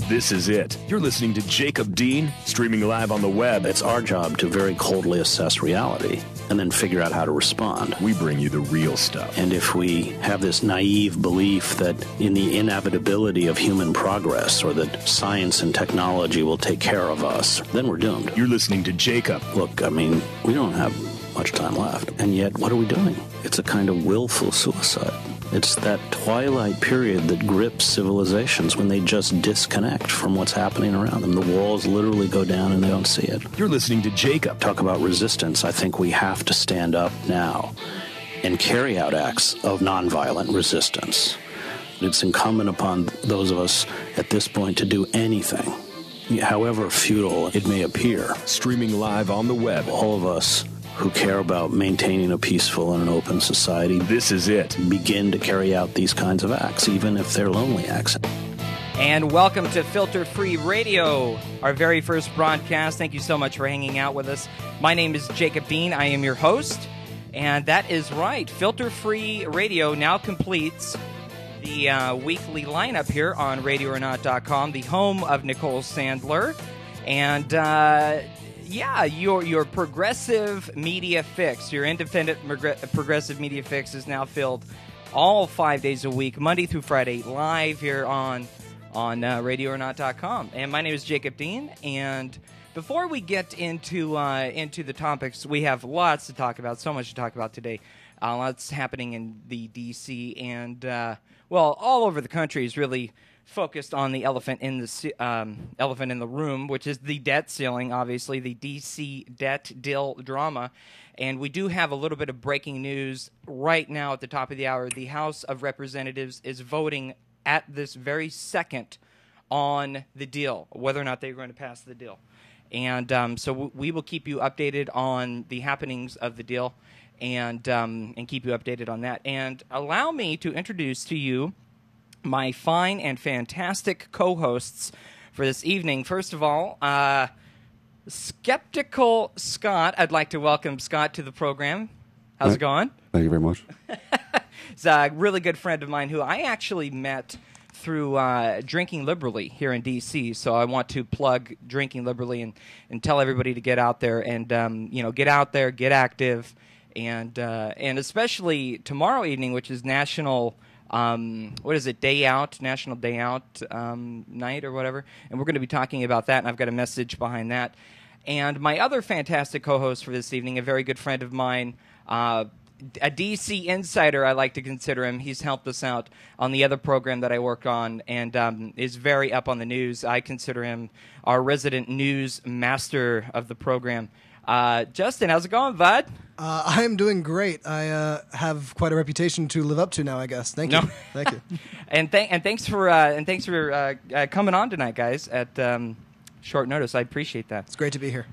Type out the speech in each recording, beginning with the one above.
This is it. You're listening to Jacob Dean, streaming live on the web. It's our job to very coldly assess reality and then figure out how to respond. We bring you the real stuff. And if we have this naive belief that in the inevitability of human progress or that science and technology will take care of us, then we're doomed. You're listening to Jacob. Look, I mean, we don't have much time left. And yet, what are we doing? It's a kind of willful suicide. It's that twilight period that grips civilizations when they just disconnect from what's happening around them. The walls literally go down and they don't see it. You're listening to Jacob. Talk about resistance. I think we have to stand up now and carry out acts of nonviolent resistance. It's incumbent upon those of us at this point to do anything, however futile it may appear. Streaming live on the web. All of us who care about maintaining a peaceful and an open society, this is it. Begin to carry out these kinds of acts, even if they're lonely acts. And welcome to Filter Free Radio, our very first broadcast. Thank you so much for hanging out with us. My name is Jacob Dean. I am your host. And that is right. Filter Free Radio now completes the weekly lineup here on RadioOrNot.com, the home of Nicole Sandler. And yeah, your progressive media fix, your independent progressive media fix is now filled all 5 days a week, Monday through Friday, live here on RadioOrNot.com. And my name is Jacob Dean. And before we get into the topics, we have lots to talk about, so much to talk about today. Lots happening in the D.C. and well, all over the country is really focused on the elephant in the room, which is the debt ceiling, obviously, the D.C. debt deal drama. And we do have a little bit of breaking news right now at the top of the hour. The House of Representatives is voting at this very second on the deal, whether or not they're going to pass the deal. And so we will keep you updated on the happenings of the deal and keep you updated on that. And allow me to introduce to you my fine and fantastic co-hosts for this evening. First of all, Skeptical Scott. I'd like to welcome Scott to the program. How's it going? Thank you very much. He's a really good friend of mine who I actually met through Drinking Liberally here in D.C., so I want to plug Drinking Liberally and tell everybody to get out there and get out there, get active, and especially tomorrow evening, which is National Day Out, National Day Out night or whatever, and we're going to be talking about that, and I've got a message behind that. And my other fantastic co-host for this evening, a very good friend of mine, a DC insider, I like to consider him. He's helped us out on the other program that I work on and is very up on the news. I consider him our resident news master of the program. Justin, how's it going, bud? I am doing great. I have quite a reputation to live up to now, I guess. Thank you. Thank you. and thanks for coming on tonight, guys, at short notice. I appreciate that. It's great to be here.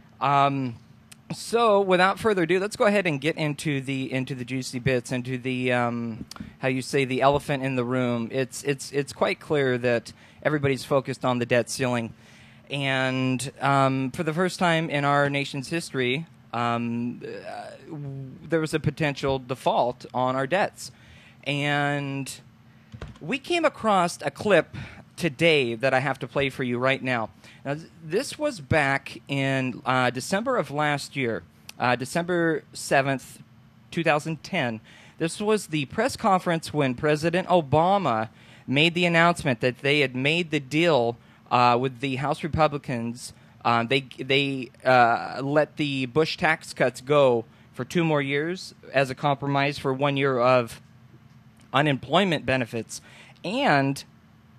So, without further ado, let's go ahead and get into the juicy bits, into the how you say, the elephant in the room. It's quite clear that everybody's focused on the debt ceiling, and for the first time in our nation's history, there was a potential default on our debts, and we came across a clip today that I have to play for you right now. Now, this was back in December of last year, December 7th, 2010. This was the press conference when President Obama made the announcement that they had made the deal with the House Republicans. They let the Bush tax cuts go for 2 more years as a compromise for 1 year of unemployment benefits. And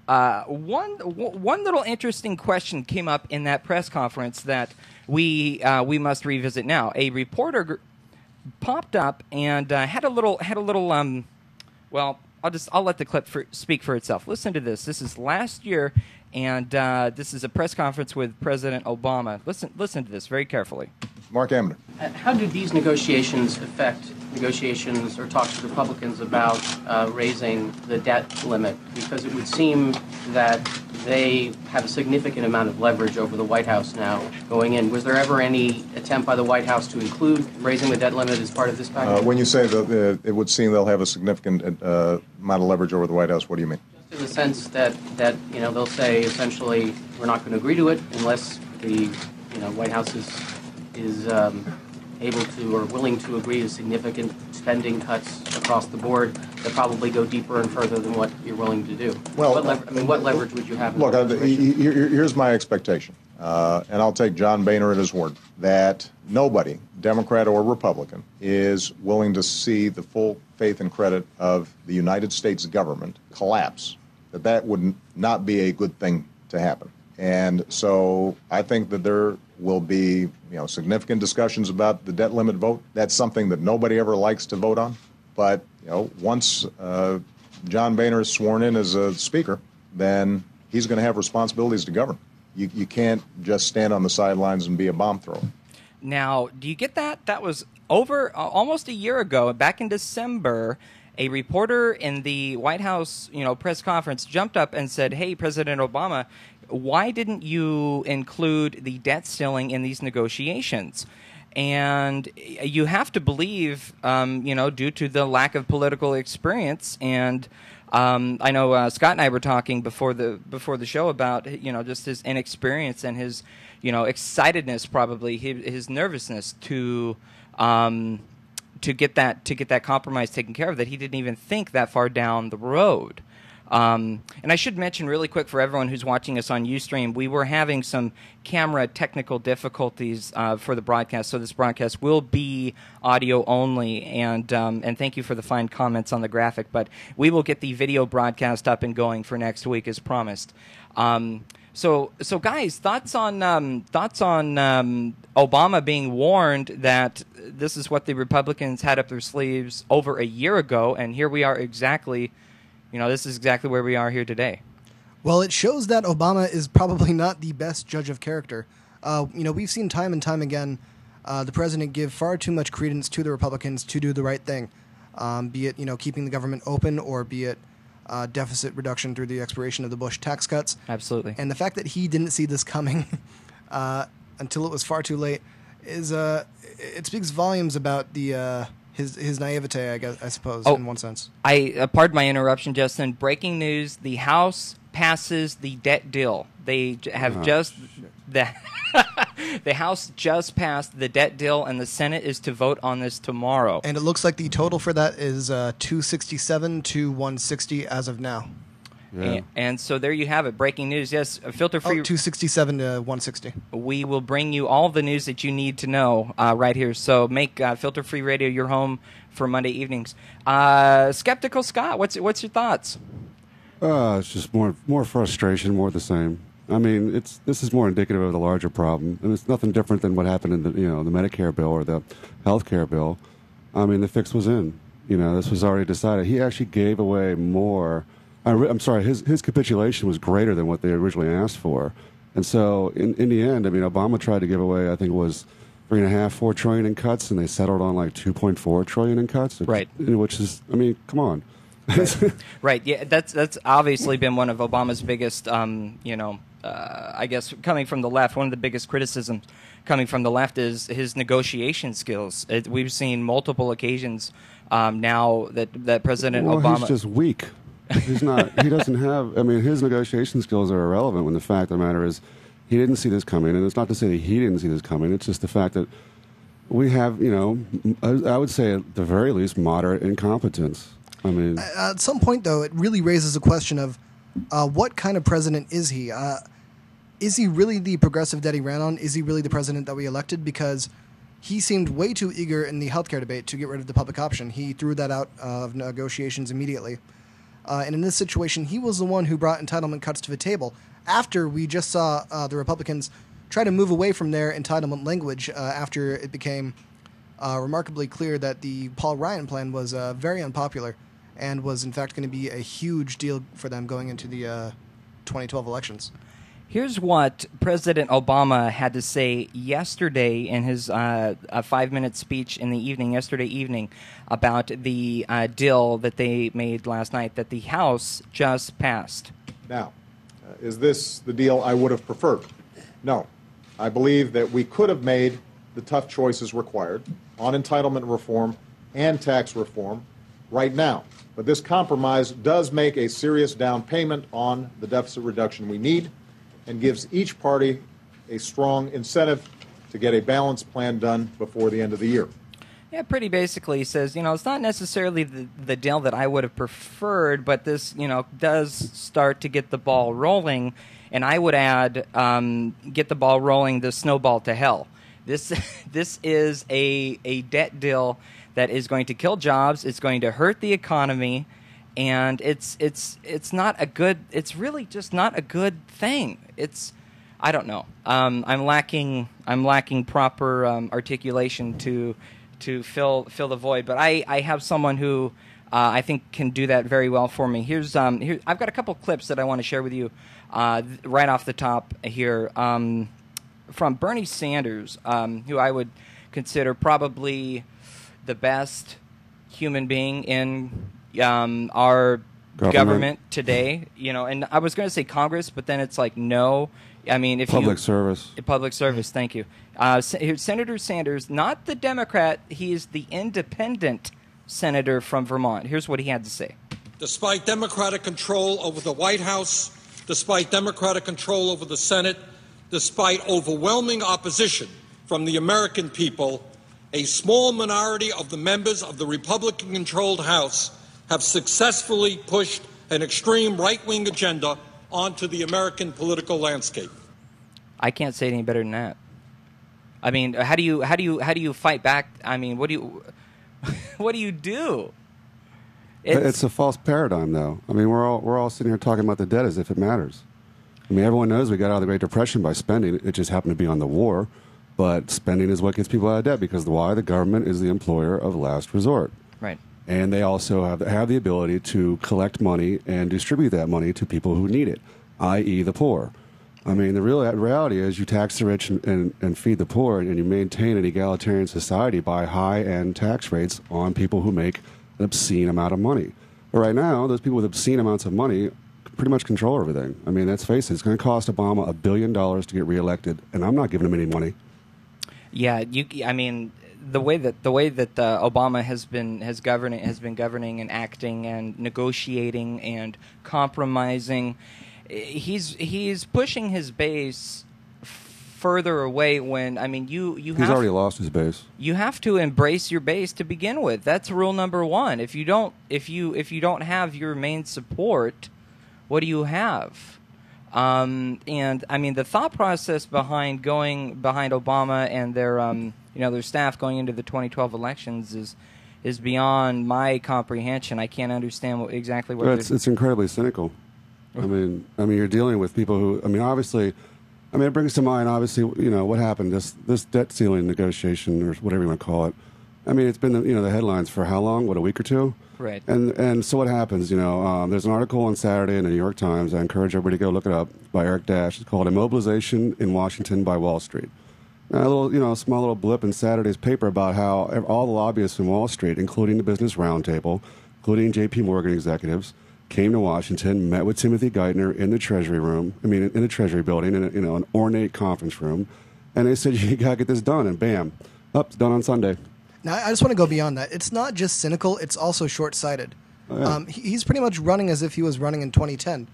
one little interesting question came up in that press conference that we must revisit now. A reporter popped up and had a little. Well, I'll let the clip speak for itself. Listen to this. This is last year, and this is a press conference with President Obama. Listen to this very carefully. Mark Amner. How do these negotiations affect negotiations or talks with Republicans about raising the debt limit? Because it would seem that they have a significant amount of leverage over the White House now going in. Was there ever any attempt by the White House to include raising the debt limit as part of this package? When you say that it would seem they'll have a significant amount of leverage over the White House, what do you mean? In the the sense that they'll say essentially we're not going to agree to it unless the White House is able to or willing to agree to significant spending cuts across the board that probably go deeper and further than what you're willing to do. Well, what leverage would you have? Look, here's my expectation, and I'll take John Boehner at his word, that nobody, Democrat or Republican, is willing to see the full faith and credit of the United States government collapse, that would not be a good thing to happen. And so I think that there will be significant discussions about the debt limit vote. That's something that nobody ever likes to vote on. But once John Boehner is sworn in as a speaker, then he's going to have responsibilities to govern. You can't just stand on the sidelines and be a bomb thrower. Now, do you get that? That was over almost a year ago, back in December. A reporter in the White House, press conference jumped up and said, "Hey, President Obama, why didn't you include the debt ceiling in these negotiations?" And you have to believe, due to the lack of political experience, and I know Scott and I were talking before the show about just his inexperience and his excitedness, probably his nervousness to get that compromise taken care of, that he didn't even think that far down the road. And I should mention really quick for everyone who's watching us on Ustream, we were having some camera technical difficulties for the broadcast, so this broadcast will be audio only. And thank you for the fine comments on the graphic, but we will get the video broadcast up and going for next week as promised. So guys, thoughts on Obama being warned that this is what the Republicans had up their sleeves over a year ago, and here we are exactly. This is exactly where we are here today. Well, it shows that Obama is probably not the best judge of character. We've seen time and time again the president give far too much credence to the Republicans to do the right thing, be it keeping the government open or be it deficit reduction through the expiration of the Bush tax cuts. Absolutely. And the fact that he didn't see this coming until it was far too late is it speaks volumes about the his naivete, I suppose, in one sense. Pardon my interruption, Justin. Breaking news: the House passes the debt deal. They have the House just passed the debt deal, and the Senate is to vote on this tomorrow. And it looks like the total for that is 267 to 160 as of now. Yeah. And so there you have it. Breaking news. Yes, filter free. 267 to 160. We will bring you all the news that you need to know right here. So make Filter Free Radio your home for Monday evenings. Skeptical Scott, what's your thoughts? It's just more frustration, more the same. I mean, this is more indicative of the larger problem, and it's nothing different than what happened in the the Medicare bill or the health care bill. I mean, the fix was in. This was already decided. He actually gave away more. I'm sorry, his capitulation was greater than what they originally asked for. And so in the end, I mean, Obama tried to give away, I think it was $3.5–4 trillion in cuts, and they settled on like $2.4 trillion in cuts. Right. Which is, I mean, come on. Right. Yeah, that's obviously been one of Obama's biggest, I guess, coming from the left, one of the biggest criticisms coming from the left is his negotiation skills. We've seen multiple occasions now that President Obama... He's just weak. He's not. He doesn't have. I mean, his negotiation skills are irrelevant when the fact of the matter is he didn't see this coming. And it's not to say that he didn't see this coming. It's just the fact that we have, I would say at the very least, moderate incompetence. I mean, at some point, though, it really raises a question of what kind of president is he? Is he really the progressive that he ran on? Is he really the president that we elected? Because he seemed way too eager in the healthcare debate to get rid of the public option. He threw that out of negotiations immediately. And in this situation, he was the one who brought entitlement cuts to the table after we just saw the Republicans try to move away from their entitlement language after it became remarkably clear that the Paul Ryan plan was very unpopular and was, in fact, going to be a huge deal for them going into the 2012 elections. Here's what President Obama had to say yesterday in his 5-minute speech in the evening, yesterday evening, about the deal that they made last night that the House just passed. Now, is this the deal I would have preferred? No. I believe that we could have made the tough choices required on entitlement reform and tax reform right now. But this compromise does make a serious down payment on the deficit reduction we need and gives each party a strong incentive to get a balanced plan done before the end of the year. Yeah, pretty basically says, it's not necessarily the deal that I would have preferred, but this, does start to get the ball rolling. And I would add, get the ball rolling, the snowball to hell. This is a debt deal that is going to kill jobs. It's going to hurt the economy, and it's not a good. It's really just not a good thing. I don't know. I'm lacking proper articulation to fill the void. But I have someone who I think can do that very well for me. Here I've got a couple clips that I want to share with you right off the top here from Bernie Sanders, who I would consider probably the best human being in our government today. And I was going to say Congress, but then it's like no. I mean, if public service. Public service, thank you. Here's Senator Sanders, not the Democrat. He is the independent senator from Vermont. Here's what he had to say. Despite Democratic control over the White House, despite Democratic control over the Senate, despite overwhelming opposition from the American people, a small minority of the members of the Republican-controlled House have successfully pushed an extreme right-wing agenda onto the American political landscape. I can't say it any better than that. I mean, how do you fight back? I mean, what do you do? It's a false paradigm, though. I mean, we're all sitting here talking about the debt as if it matters. I mean, everyone knows we got out of the Great Depression by spending. It just happened to be on the war. But spending is what gets people out of debt because why? The government is the employer of last resort. Right. And they also have the ability to collect money and distribute that money to people who need it, i.e. the poor. I mean, the real reality is you tax the rich and feed the poor, and you maintain an egalitarian society by high-end tax rates on people who make an obscene amount of money. But right now, those people with obscene amounts of money pretty much control everything. I mean, let's face it, it's going to cost Obama $1 billion to get reelected, and I'm not giving him any money. Yeah, I mean, the way that Obama has been governing and acting and negotiating and compromising, he's pushing his base further away. When I mean, he's already lost his base. You have to embrace your base to begin with. That's rule number one. If you don't have your main support, what do you have? And I mean, the thought process behind Obama and their staff going into the 2012 elections is beyond my comprehension. I can't understand exactly what. It's incredibly cynical. I mean, you're dealing with people who. I mean, obviously, it brings to mind obviously, what happened this debt ceiling negotiation or whatever you want to call it. I mean, it's been the headlines for how long? What, a week or two? Right. And so what happens, there's an article on Saturday in the New York Times, I encourage everybody to go look it up, by Eric Dash. It's called Immobilization in Washington by Wall Street. Now, a small little blip in Saturday's paper about how all the lobbyists in Wall Street, including the Business Roundtable, including J.P. Morgan executives, came to Washington, met with Timothy Geithner in the Treasury room, in the Treasury building, in an ornate conference room, and they said, you got to get this done, and bam, it's done on Sunday. Now, I just want to go beyond that. It's not just cynical, it's also short-sighted. Oh, yeah. He's pretty much running as if he was running in 2010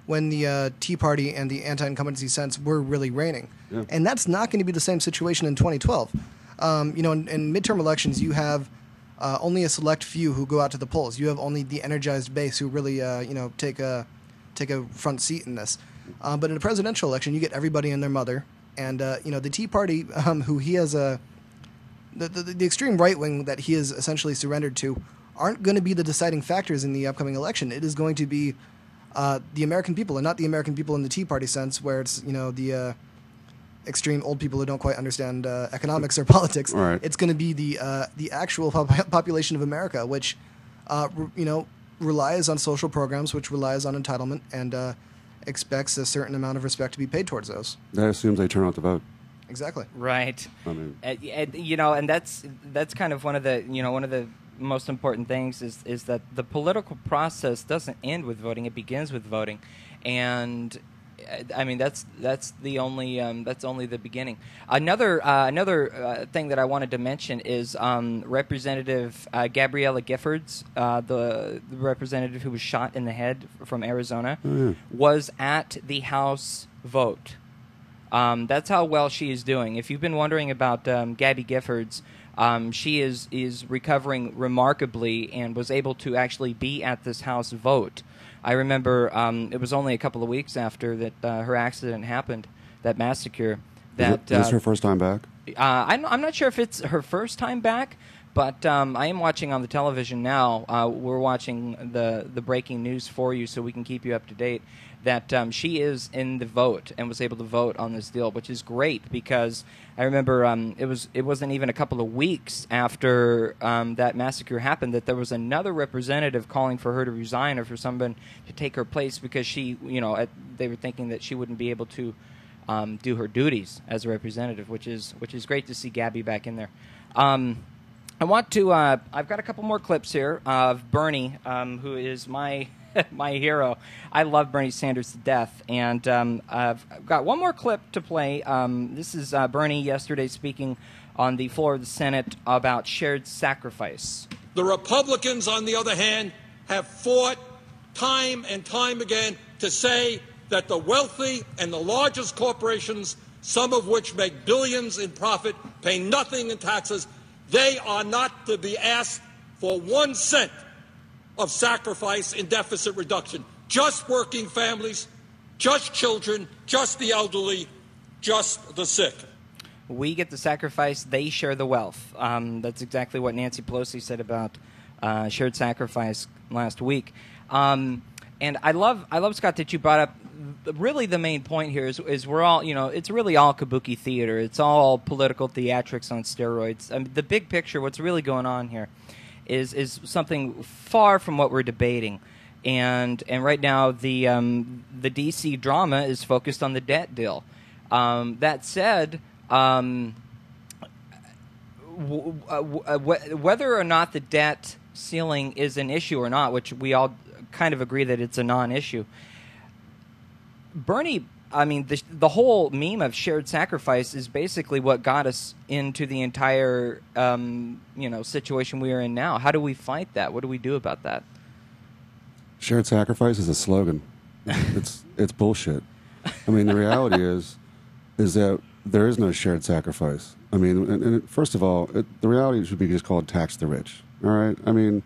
when the Tea Party and the anti-incumbency sense were really reigning. Yeah. And that's not going to be the same situation in 2012. In midterm elections, you have only a select few who go out to the polls. You have only the energized base who really, take a front seat in this. But in a presidential election, you get everybody and their mother. And, the Tea Party, who he has the extreme right wing that he has essentially surrendered to, aren't going to be the deciding factors in the upcoming election. It is going to be the American people, and not the American people in the Tea Party sense, where it's the extreme old people who don't quite understand economics or politics. Right. It's going to be the actual population of America, which relies on social programs, which relies on entitlement, and expects a certain amount of respect to be paid towards those. That assumes they turn out to vote. Exactly. Right. I mean, and that's kind of one of the most important things is that the political process doesn't end with voting; it begins with voting, and I mean, that's only the beginning. Another thing that I wanted to mention is Representative Gabriella Giffords, the representative who was shot in the head from Arizona, was at the House vote. That's how well she is doing. If you've been wondering about Gabby Giffords, she is recovering remarkably and was able to actually be at this House vote. I remember it was only a couple of weeks after that her accident happened, that massacre. That is this her first time back? I'm not sure if it's her first time back, but I am watching on the television now. We're watching the breaking news for you so we can keep you up to date. That she is in the vote and was able to vote on this deal, which is great because I remember it wasn't even a couple of weeks after that massacre happened that there was another representative calling for her to resign or for someone to take her place because she, they were thinking that she wouldn't be able to do her duties as a representative, which is great to see Gabby back in there. I want to. I've got a couple more clips here of Bernie, who is my my hero. I love Bernie Sanders to death, and I've got one more clip to play. This is Bernie yesterday speaking on the floor of the Senate about shared sacrifice. The Republicans, on the other hand, have fought time and time again to say that the wealthy and the largest corporations, some of which make billions in profit, pay nothing in taxes. They are not to be asked for 1 cent of sacrifice in deficit reduction. Just working families, just children, just the elderly, just the sick. We get the sacrifice, they share the wealth. That's exactly what Nancy Pelosi said about shared sacrifice last week. And I love, Scott, that you brought up really the main point here is we're all, it's really all kabuki theater. It's all political theatrics on steroids. I mean, the big picture, what's really going on here is something far from what we're debating. And right now, the D.C. drama is focused on the debt deal. That said, whether or not the debt ceiling is an issue or not, which we all kind of agree that it's a non-issue, Bernie, I mean, the whole meme of shared sacrifice is basically what got us into the entire, situation we are in now. How do we fight that? What do we do about that? Shared sacrifice is a slogan. It's bullshit. I mean, the reality is that there is no shared sacrifice. I mean, and first of all, the reality should be just called tax the rich. All right? I mean,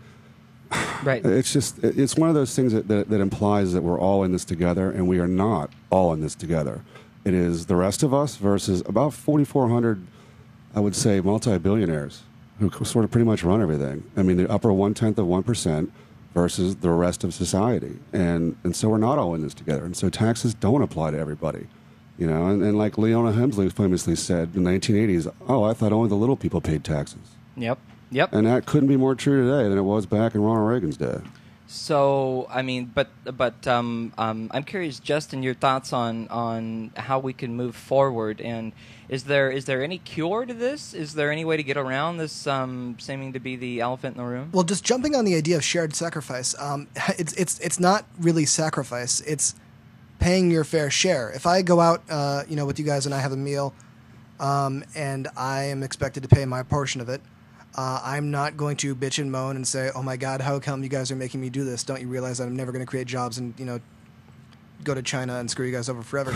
right. It's one of those things that implies that we're all in this together, and we are not all in this together. It is the rest of us versus about 4,400, I would say, multi-billionaires who sort of pretty much run everything. I mean, the upper 1/10 of 1% versus the rest of society. And so we're not all in this together. And so taxes don't apply to everybody. And like Leona Hemsley famously said in the 1980s, I thought only the little people paid taxes. Yep. And that couldn't be more true today than it was back in Ronald Reagan's day. So, I mean, but I'm curious, Justin, your thoughts on how we can move forward, and is there any cure to this? Is there any way to get around this seeming to be the elephant in the room? Well, just jumping on the idea of shared sacrifice, it's not really sacrifice. It's paying your fair share. If I go out, with you guys and I have a meal, and I am expected to pay my portion of it, I'm not going to bitch and moan and say, "Oh my God, how come you guys are making me do this? Don't you realize that I'm never going to create jobs and go to China and screw you guys over forever?"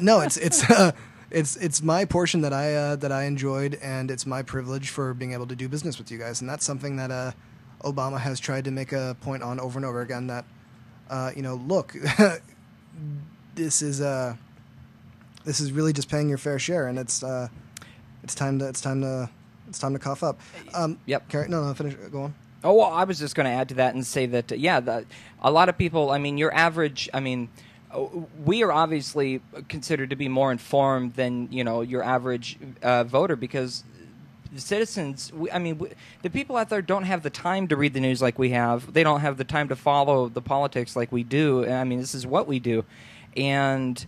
No, it's my portion that I enjoyed, and it's my privilege for being able to do business with you guys, and that's something that Obama has tried to make a point on over and over again. That look, this is really just paying your fair share, and it's time to cough up. Yep. Carrie, no, finish. Go on. Oh, well, I was just going to add to that and say that, a lot of people, I mean, your average, I mean, we are obviously considered to be more informed than, your average voter because the citizens, the people out there don't have the time to read the news like we have. They don't have the time to follow the politics like we do. I mean, this is what we do. And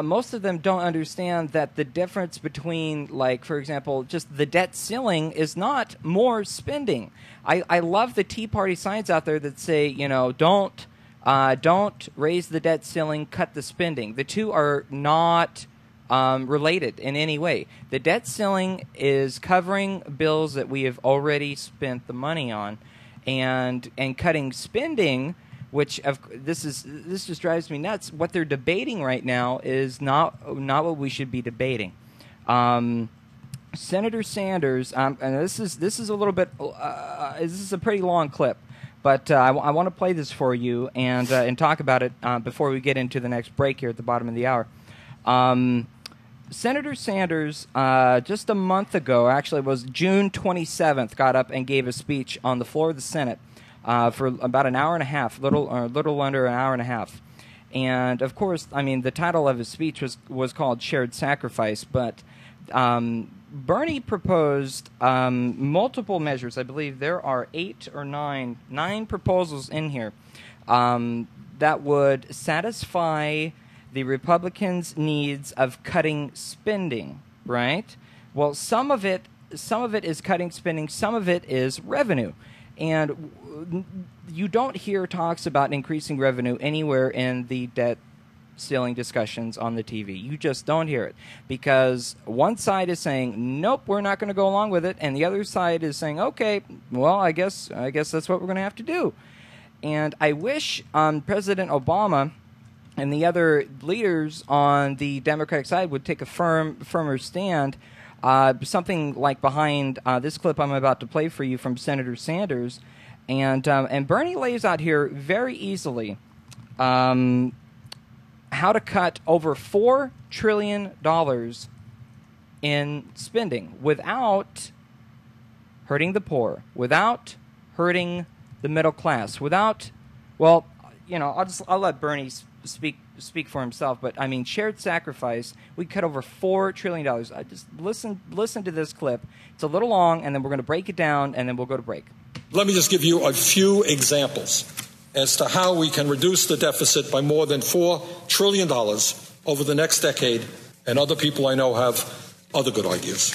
most of them don't understand that the difference between, like, for example, just the debt ceiling is not more spending. I love the Tea Party signs out there that say, don't Don't raise the debt ceiling, cut the spending. The two are not related in any way. The debt ceiling is covering bills that we have already spent the money on, and cutting spending, which this just drives me nuts. What they're debating right now is not what we should be debating. Senator Sanders, and this is a little bit this is a pretty long clip, but I want to play this for you and talk about it before we get into the next break here at the bottom of the hour. Senator Sanders, just a month ago, actually it was June 27th, got up and gave a speech on the floor of the Senate for about an hour and a half, little under an hour and a half. And of course, I mean, the title of his speech was called "Shared Sacrifice," but Bernie proposed multiple measures. I believe there are 8 or 9 proposals in here that would satisfy the Republicans' needs of cutting spending, right? Well, some of it is cutting spending, some of it is revenue. And you don't hear talks about increasing revenue anywhere in the debt ceiling discussions on the TV. You just don't hear it, because one side is saying, nope, we're not going to go along with it, and the other side is saying, okay, well, I guess that's what we're going to have to do. And I wish President Obama and the other leaders on the Democratic side would take a firmer stand, something like behind this clip I'm about to play for you from Senator Sanders. And Bernie lays out here very easily how to cut over $4 trillion in spending without hurting the poor, without hurting the middle class, without, well, you know, I'll let Bernie speak for himself, but I mean, shared sacrifice, we cut over $4 trillion. I just listen to this clip. It's a little long, and then we're going to break it down, and then we'll go to break. Let me just give you a few examples as to how we can reduce the deficit by more than $4 trillion over the next decade, and other people I know have other good ideas.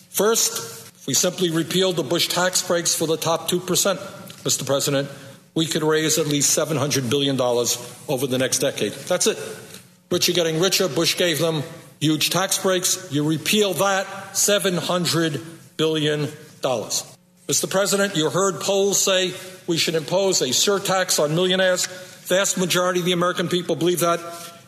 First, if we simply repealed the Bush tax breaks for the top 2%, Mr. President, we could raise at least $700 billion over the next decade. That's it. Rich are getting richer. Bush gave them huge tax breaks. You repeal that, $700 billion. Mr. President, you heard polls say we should impose a surtax on millionaires. Vast majority of the American people believe that.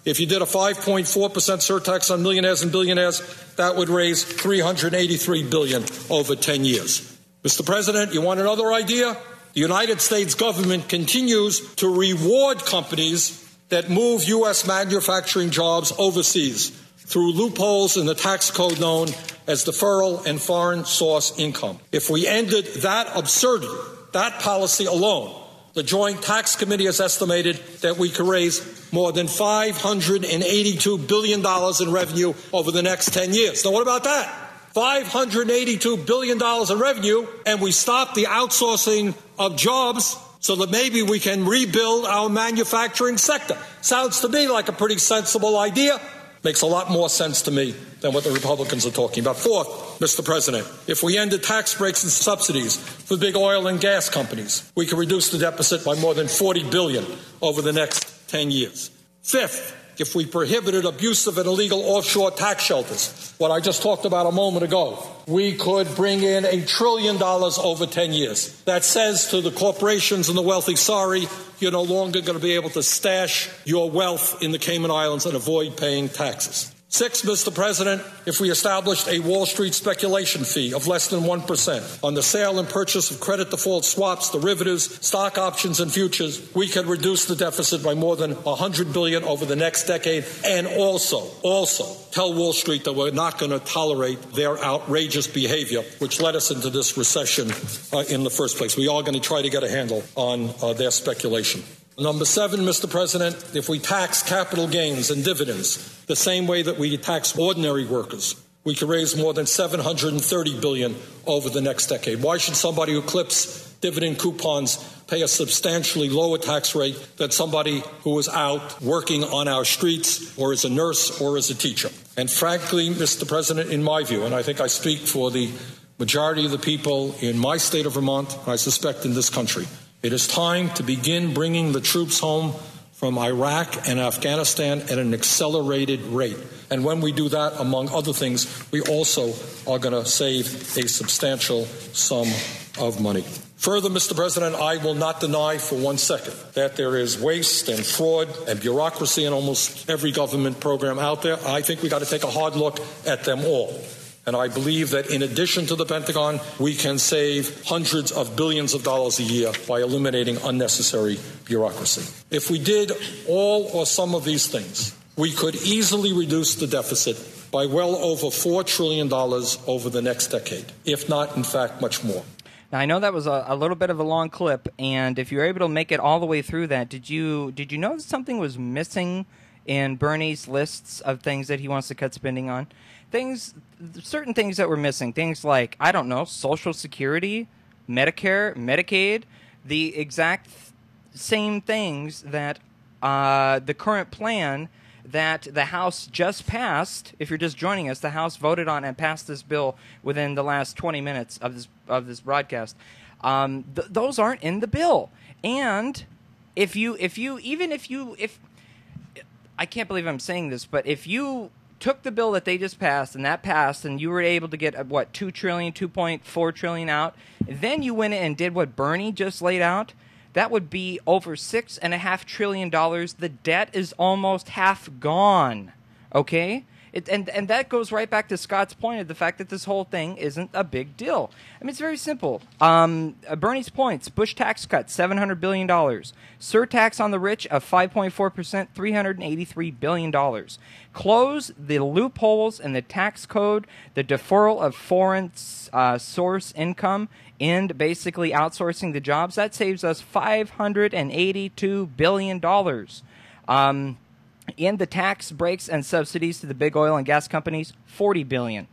If you did a 5.4% surtax on millionaires and billionaires, that would raise $383 billion over 10 years. Mr. President, you want another idea? The United States government continues to reward companies that move U.S. manufacturing jobs overseas through loopholes in the tax code known as deferral and foreign source income. If we ended that absurdity, that policy alone, the Joint Tax Committee has estimated that we could raise more than $582 billion in revenue over the next 10 years. Now, what about that? $582 billion in revenue, and we stop the outsourcing of jobs so that maybe we can rebuild our manufacturing sector. Sounds to me like a pretty sensible idea. Makes a lot more sense to me than what the Republicans are talking about. Fourth, Mr. President, if we ended tax breaks and subsidies for big oil and gas companies, we could reduce the deficit by more than $40 billion over the next 10 years. Fifth, if we prohibited abusive and illegal offshore tax shelters, what I just talked about a moment ago, we could bring in $1 trillion over 10 years. That says to the corporations and the wealthy, sorry, you're no longer going to be able to stash your wealth in the Cayman Islands and avoid paying taxes. Six, Mr. President, if we established a Wall Street speculation fee of less than 1% on the sale and purchase of credit default swaps, derivatives, stock options, and futures, we could reduce the deficit by more than $100 billion over the next decade, and also tell Wall Street that we're not going to tolerate their outrageous behavior, which led us into this recession in the first place. We are going to try to get a handle on their speculation. Number seven, Mr. President, if we tax capital gains and dividends the same way that we tax ordinary workers, we could raise more than $730 billion over the next decade. Why should somebody who clips dividend coupons pay a substantially lower tax rate than somebody who is out working on our streets or as a nurse or as a teacher? And frankly, Mr. President, in my view, and I think I speak for the majority of the people in my state of Vermont, and I suspect in this country, It is time to begin bringing the troops home from Iraq and Afghanistan at an accelerated rate. And when we do that, among other things, we also are going to save a substantial sum of money. Further, Mr. President, I will not deny for 1 second that there is waste and fraud and bureaucracy in almost every government program out there. I think we got to take a hard look at them all. And I believe that in addition to the Pentagon, we can save hundreds of billions of dollars a year by eliminating unnecessary bureaucracy. If we did all or some of these things, we could easily reduce the deficit by well over $4 trillion over the next decade, if not, in fact, much more. Now, I know that was a little bit of a long clip, and if you were able to make it all the way through that, did you know that something was missing in Bernie's lists of things that he wants to cut spending on? Certain things that were missing, things like, I don't know, Social Security, Medicare, Medicaid, the exact same things that the current plan that the House just passed. If you're just joining us, the House voted on and passed this bill within the last 20 minutes of this broadcast. Those aren't in the bill. And if I can't believe I'm saying this, but if you took the bill that they just passed and that passed and you were able to get, what, $2 trillion, $2.4 trillion out, and then you went and did what Bernie just laid out, that would be over $6.5 trillion. The debt is almost half gone, okay? And that goes right back to Scott's point of the fact that this whole thing isn't a big deal. I mean, it's very simple. Bernie's points: Bush tax cut, $700 billion. Surtax on the rich of 5.4%, $383 billion. Close the loopholes in the tax code, the deferral of foreign source income, and basically outsourcing the jobs. That saves us $582 billion. And the tax breaks and subsidies to the big oil and gas companies, $40 billion.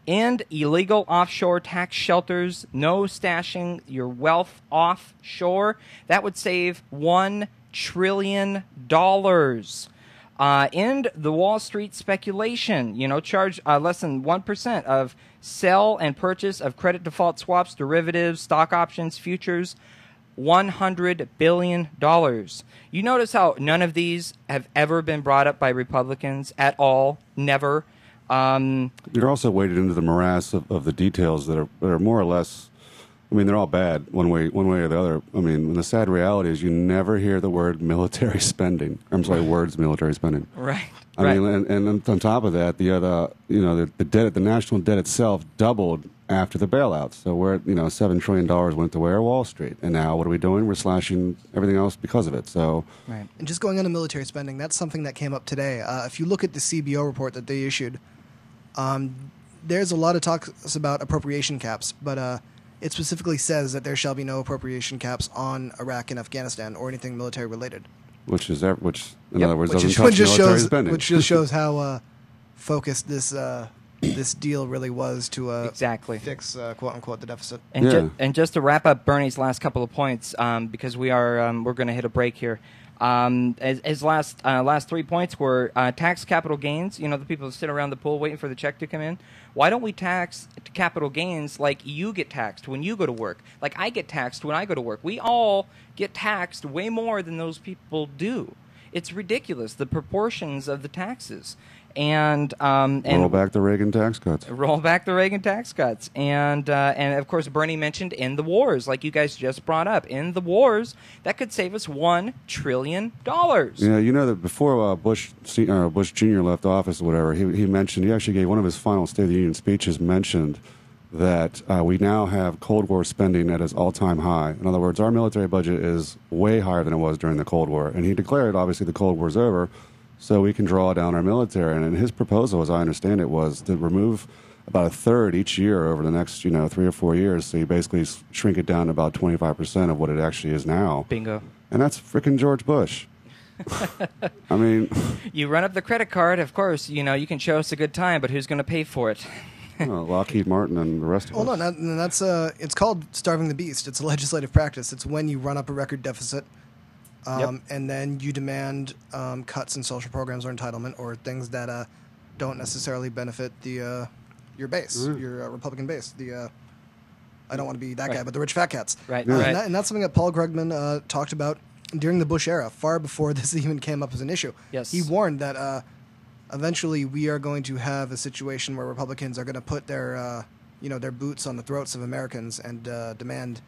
And illegal offshore tax shelters, no stashing your wealth offshore. That would save $1 trillion. End the Wall Street speculation. Charge less than 1% of sell and purchase of credit default swaps, derivatives, stock options, futures. $100 billion. You notice how none of these have ever been brought up by Republicans at all? Never. You're also waded into the morass of the details that are more or less, I mean, they're all bad one way or the other. I mean, the sad reality is you never hear the word military spending. I'm sorry, words military spending. Right. I mean, and on top of that, the debt, the national debt itself doubled after the bailouts. So we're at, $7 trillion went to where? Wall Street. And now what are we doing? We're slashing everything else because of it. So, right. And just going on to military spending, that's something that came up today. If you look at the CBO report that they issued, there's a lot of talks about appropriation caps, but it specifically says that there shall be no appropriation caps on Iraq and Afghanistan or anything military related. Which in other words, doesn't touch just military spending. Which just shows how focused this deal really was to exactly fix quote unquote the deficit. And just to wrap up Bernie's last couple of points, because we're going to hit a break here. His last 3 points were tax capital gains. The people that sit around the pool waiting for the check to come in. Why don't we tax capital gains like you get taxed when you go to work? Like I get taxed when I go to work. We all get taxed way more than those people do. It's ridiculous, the proportions of the taxes. And roll back the Reagan tax cuts. Roll back the Reagan tax cuts. And of course, Bernie mentioned end the wars, like you guys just brought up. End the wars. That could save us $1 trillion. Yeah, that before Bush Jr. left office or whatever, he mentioned, he actually gave one of his final State of the Union speeches, mentioned that we now have Cold War spending at its all-time high. In other words, our military budget is way higher than it was during the Cold War. And he declared, obviously, the Cold War's over, so we can draw down our military. And his proposal, as I understand it, was to remove about a third each year over the next 3 or 4 years. So you basically shrink it down to about 25% of what it actually is now. Bingo. And that's frickin' George Bush. I mean, you run up the credit card, of course, you can show us a good time, but who's going to pay for it? Lockheed Martin and the rest of us. Hold on, that's it's called starving the beast. It's a legislative practice. It's when you run up a record deficit. And then you demand cuts in social programs or entitlement or things that don't necessarily benefit your base, your Republican base. I don't want to be that guy, but the rich fat cats. Right, And that's something that Paul Krugman talked about during the Bush era, far before this even came up as an issue. Yes. He warned that eventually we are going to have a situation where Republicans are going to put their their boots on the throats of Americans and demand,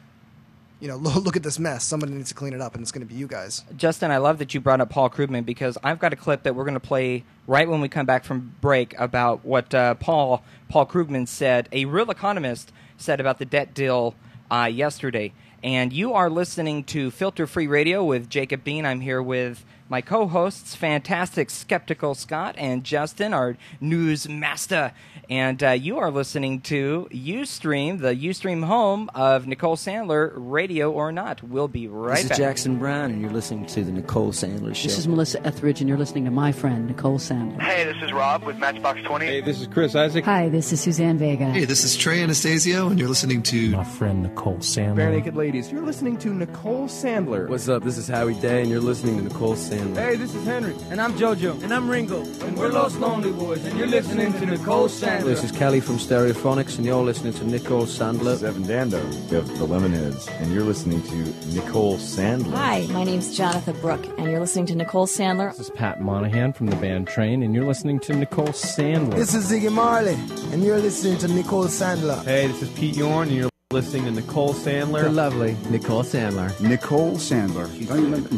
look at this mess. Somebody needs to clean it up, and it's going to be you guys. Justin, I love that you brought up Paul Krugman because I've got a clip that we're going to play right when we come back from break about what Paul Krugman said, a real economist said about the debt deal yesterday. And you are listening to Filter Free Radio with Jacob Dean. I'm here with my co-hosts, fantastic Skeptical Scott and Justin, our news master. And you are listening to Ustream, the Ustream home of Nicole Sandler, Radio or Not. We'll be right back. This is Jackson Brown, and you're listening to The Nicole Sandler Show. This is Melissa Etheridge, and you're listening to my friend, Nicole Sandler. Hey, this is Rob with Matchbox 20. Hey, this is Chris Isaac. Hi, this is Suzanne Vega. Hey, this is Trey Anastasio, and you're listening to my friend Nicole Sandler. Bare Naked Ladies, you're listening to Nicole Sandler. What's up? This is Howie Day, and you're listening to Nicole Sandler. Hey, this is Henry. And I'm JoJo. And I'm Ringo. And we're Los Lonely Boys, and you're listening to Nicole Sandler. This is Kelly from Stereophonics, and you're listening to Nicole Sandler. This is Evan Dando of the Lemonheads, and you're listening to Nicole Sandler. Hi, my name's Jonathan Brooke, and you're listening to Nicole Sandler. This is Pat Monahan from the band Train, and you're listening to Nicole Sandler. This is Ziggy Marley, and you're listening to Nicole Sandler. Hey, this is Pete Yorn, and you're listening to Nicole Sandler. The lovely Nicole Sandler. Nicole Sandler.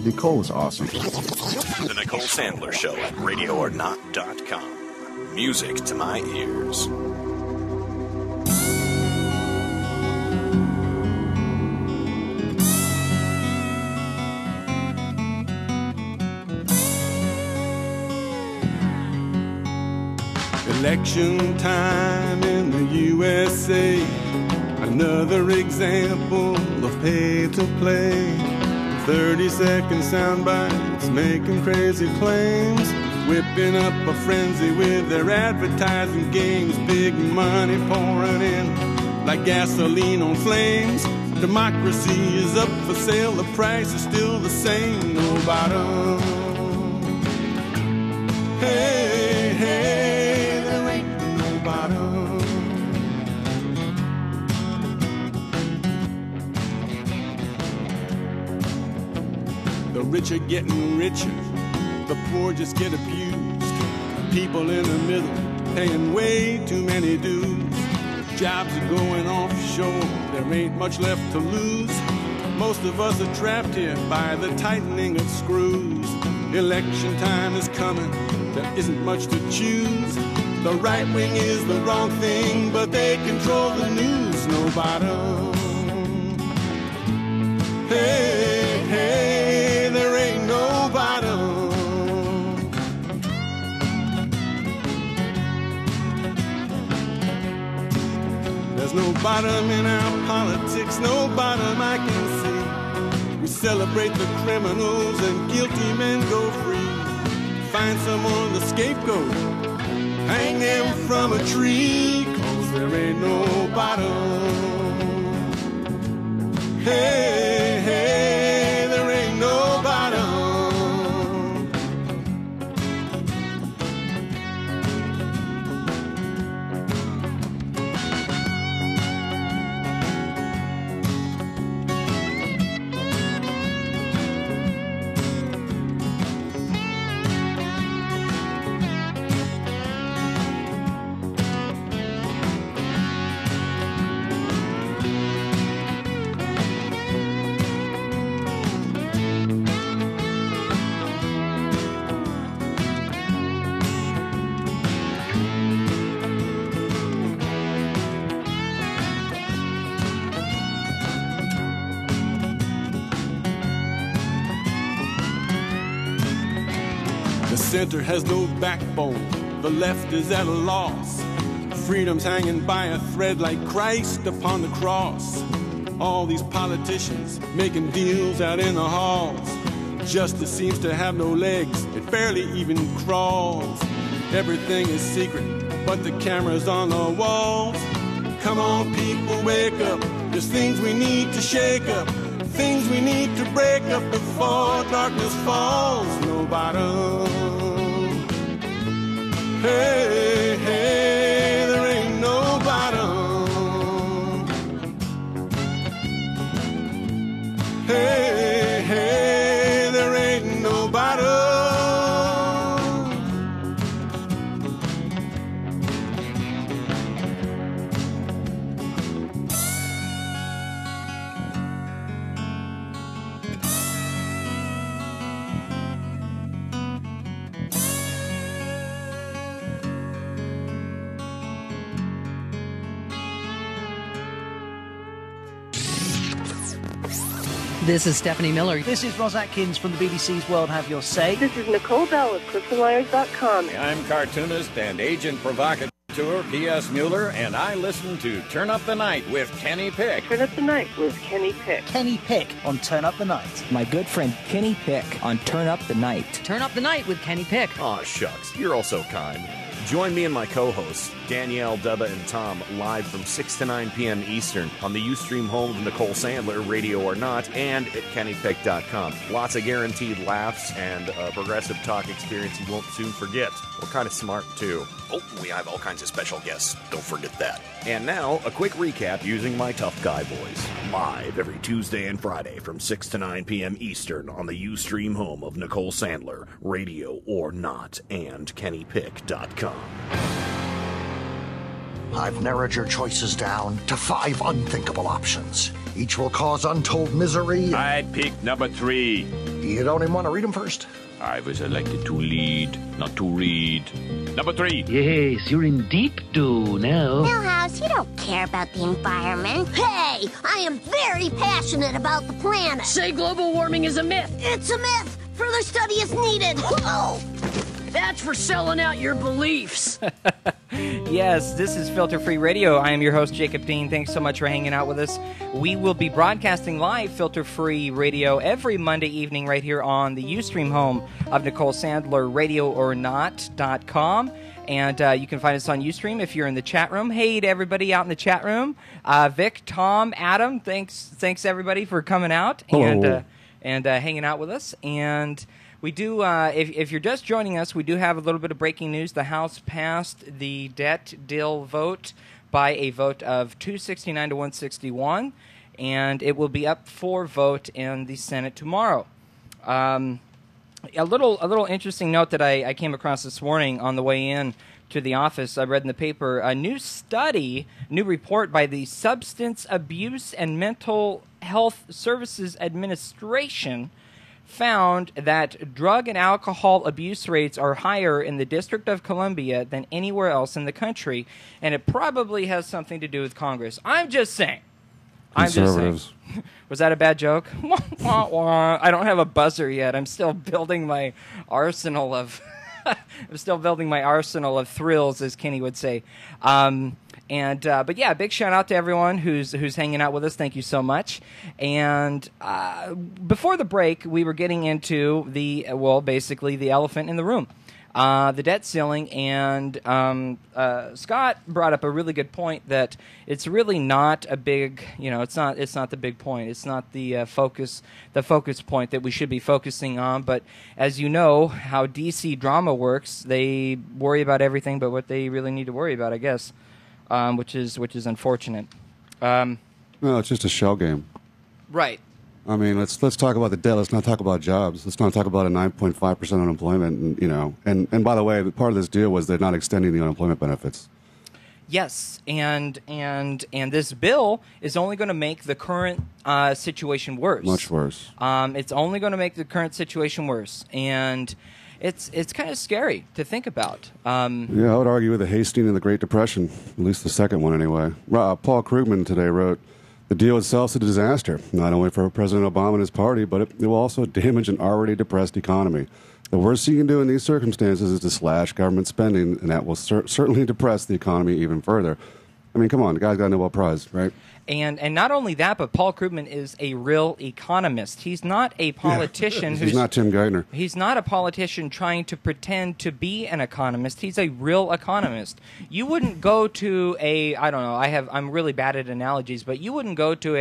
Nicole is awesome. The Nicole Sandler Show at RadioOrNot.com. Music to my ears. Election time in the USA. Another example of pay to play. 30-second sound bites making crazy claims, whipping up a frenzy with their advertising games. Big money pouring in like gasoline on flames. Democracy is up for sale, the price is still the same. No bottom. Hey, hey, there ain't no bottom. The rich are getting richer, the poor just get abused. People in the middle paying way too many dues. Jobs are going offshore, there ain't much left to lose. Most of us are trapped here by the tightening of screws. Election time is coming, there isn't much to choose. The right wing is the wrong thing, but they control the news. No bottom. Hey, hey, there ain't no bottom. There's no bottom in our politics, no bottom I can see. We celebrate the criminals and guilty men go free. Find someone to scapegoat, hang them from a tree, 'cause there ain't no bottom. Hey, hey, there ain't no bottom. The center has no backbone, the left is at a loss. Freedom's hanging by a thread like Christ upon the cross. All these politicians making deals out in the halls. Justice seems to have no legs, it barely even crawls. Everything is secret, but the camera's on the walls. Come on people, wake up, there's things we need to shake up. Things we need to break up before darkness falls. No bottom. Hey, hey, there ain't no bottom. This is Stephanie Miller. This is Roz Atkins from the BBC's World Have Your Say. This is Nicole Bell of CliffsandWires.com. I'm cartoonist and agent provocateur P.S. Mueller, and I listen to Turn Up the Night with Kenny Pick. Turn Up the Night with Kenny Pick. Kenny Pick on Turn Up the Night. My good friend Kenny Pick on Turn Up the Night. Turn Up the Night with Kenny Pick. Aw, shucks. You're all so kind. Join me and my co-hosts, Danielle, Dubba, and Tom, live from 6 to 9 p.m. Eastern on the Ustream home of Nicole Sandler, Radio or Not, and at KennyPick.com. Lots of guaranteed laughs and a progressive talk experience you won't soon forget. We're kind of smart, too. Oh, we have all kinds of special guests. Don't forget that. And now, a quick recap using my tough guy voice. Live every Tuesday and Friday from 6 to 9 p.m. Eastern on the Ustream home of Nicole Sandler, Radio or Not, and KennyPick.com. I've narrowed your choices down to 5 unthinkable options. Each will cause untold misery. I'd pick number 3. You don't even want to read them first? I was elected to lead, not to read. Number 3. Yes, you're in deep dough now. Millhouse, you don't care about the environment. Hey, I am very passionate about the planet. Say global warming is a myth. It's a myth. Further study is needed. Oh! That's for selling out your beliefs. Yes, this is Filter Free Radio. I am your host, Jacob Dean. Thanks so much for hanging out with us. We will be broadcasting live Filter Free Radio every Monday evening right here on the Ustream home of Nicole Sandler, RadioOrNot.com. And you can find us on Ustream if you're in the chat room. Hey to everybody out in the chat room. Vic, Tom, Adam, thanks everybody for coming out and hanging out with us. And we do, if you're just joining us, we do have a little bit of breaking news. The House passed the debt deal vote by a vote of 269 to 161, and it will be up for vote in the Senate tomorrow. A little interesting note that I came across this morning on the way in to the office. I read in the paper a new report by the Substance Abuse and Mental Health Services Administration found that drug and alcohol abuse rates are higher in the District of Columbia than anywhere else in the country, and it probably has something to do with Congress. I'm just saying. Conservatives. Was that a bad joke? I don't have a buzzer yet. I'm still building my arsenal of thrills, as Kenny would say. But yeah, big shout out to everyone who's hanging out with us. Thank you so much. And before the break, we were getting into basically the elephant in the room, the debt ceiling. And Scott brought up a really good point that it's really not a big, it's not the big point. It's not the focus point that we should be focusing on. But as you know, how DC drama works, they worry about everything but what they really need to worry about, I guess. Which is unfortunate. No, it's just a shell game. Right. I mean, let's talk about the debt. Let's not talk about jobs. Let's not talk about a 9.5% unemployment. And by the way, part of this deal was they're not extending the unemployment benefits. Yes, and this bill is only going to make the current situation worse. Much worse. It's only going to make the current situation worse, and it's kind of scary to think about. Yeah, I would argue with the Hastings and the Great Depression, at least the second one anyway. Paul Krugman today wrote, the deal itself is a disaster, not only for President Obama and his party, but it will also damage an already depressed economy. The worst you can do in these circumstances is to slash government spending, and that will certainly depress the economy even further. I mean, come on, the guy's got a Nobel Prize, right? And not only that, but Paul Krugman is a real economist. He's not a politician. He's not Tim Geithner. He's not a politician trying to pretend to be an economist. He's a real economist. You wouldn't go to I'm really bad at analogies, but you wouldn't go to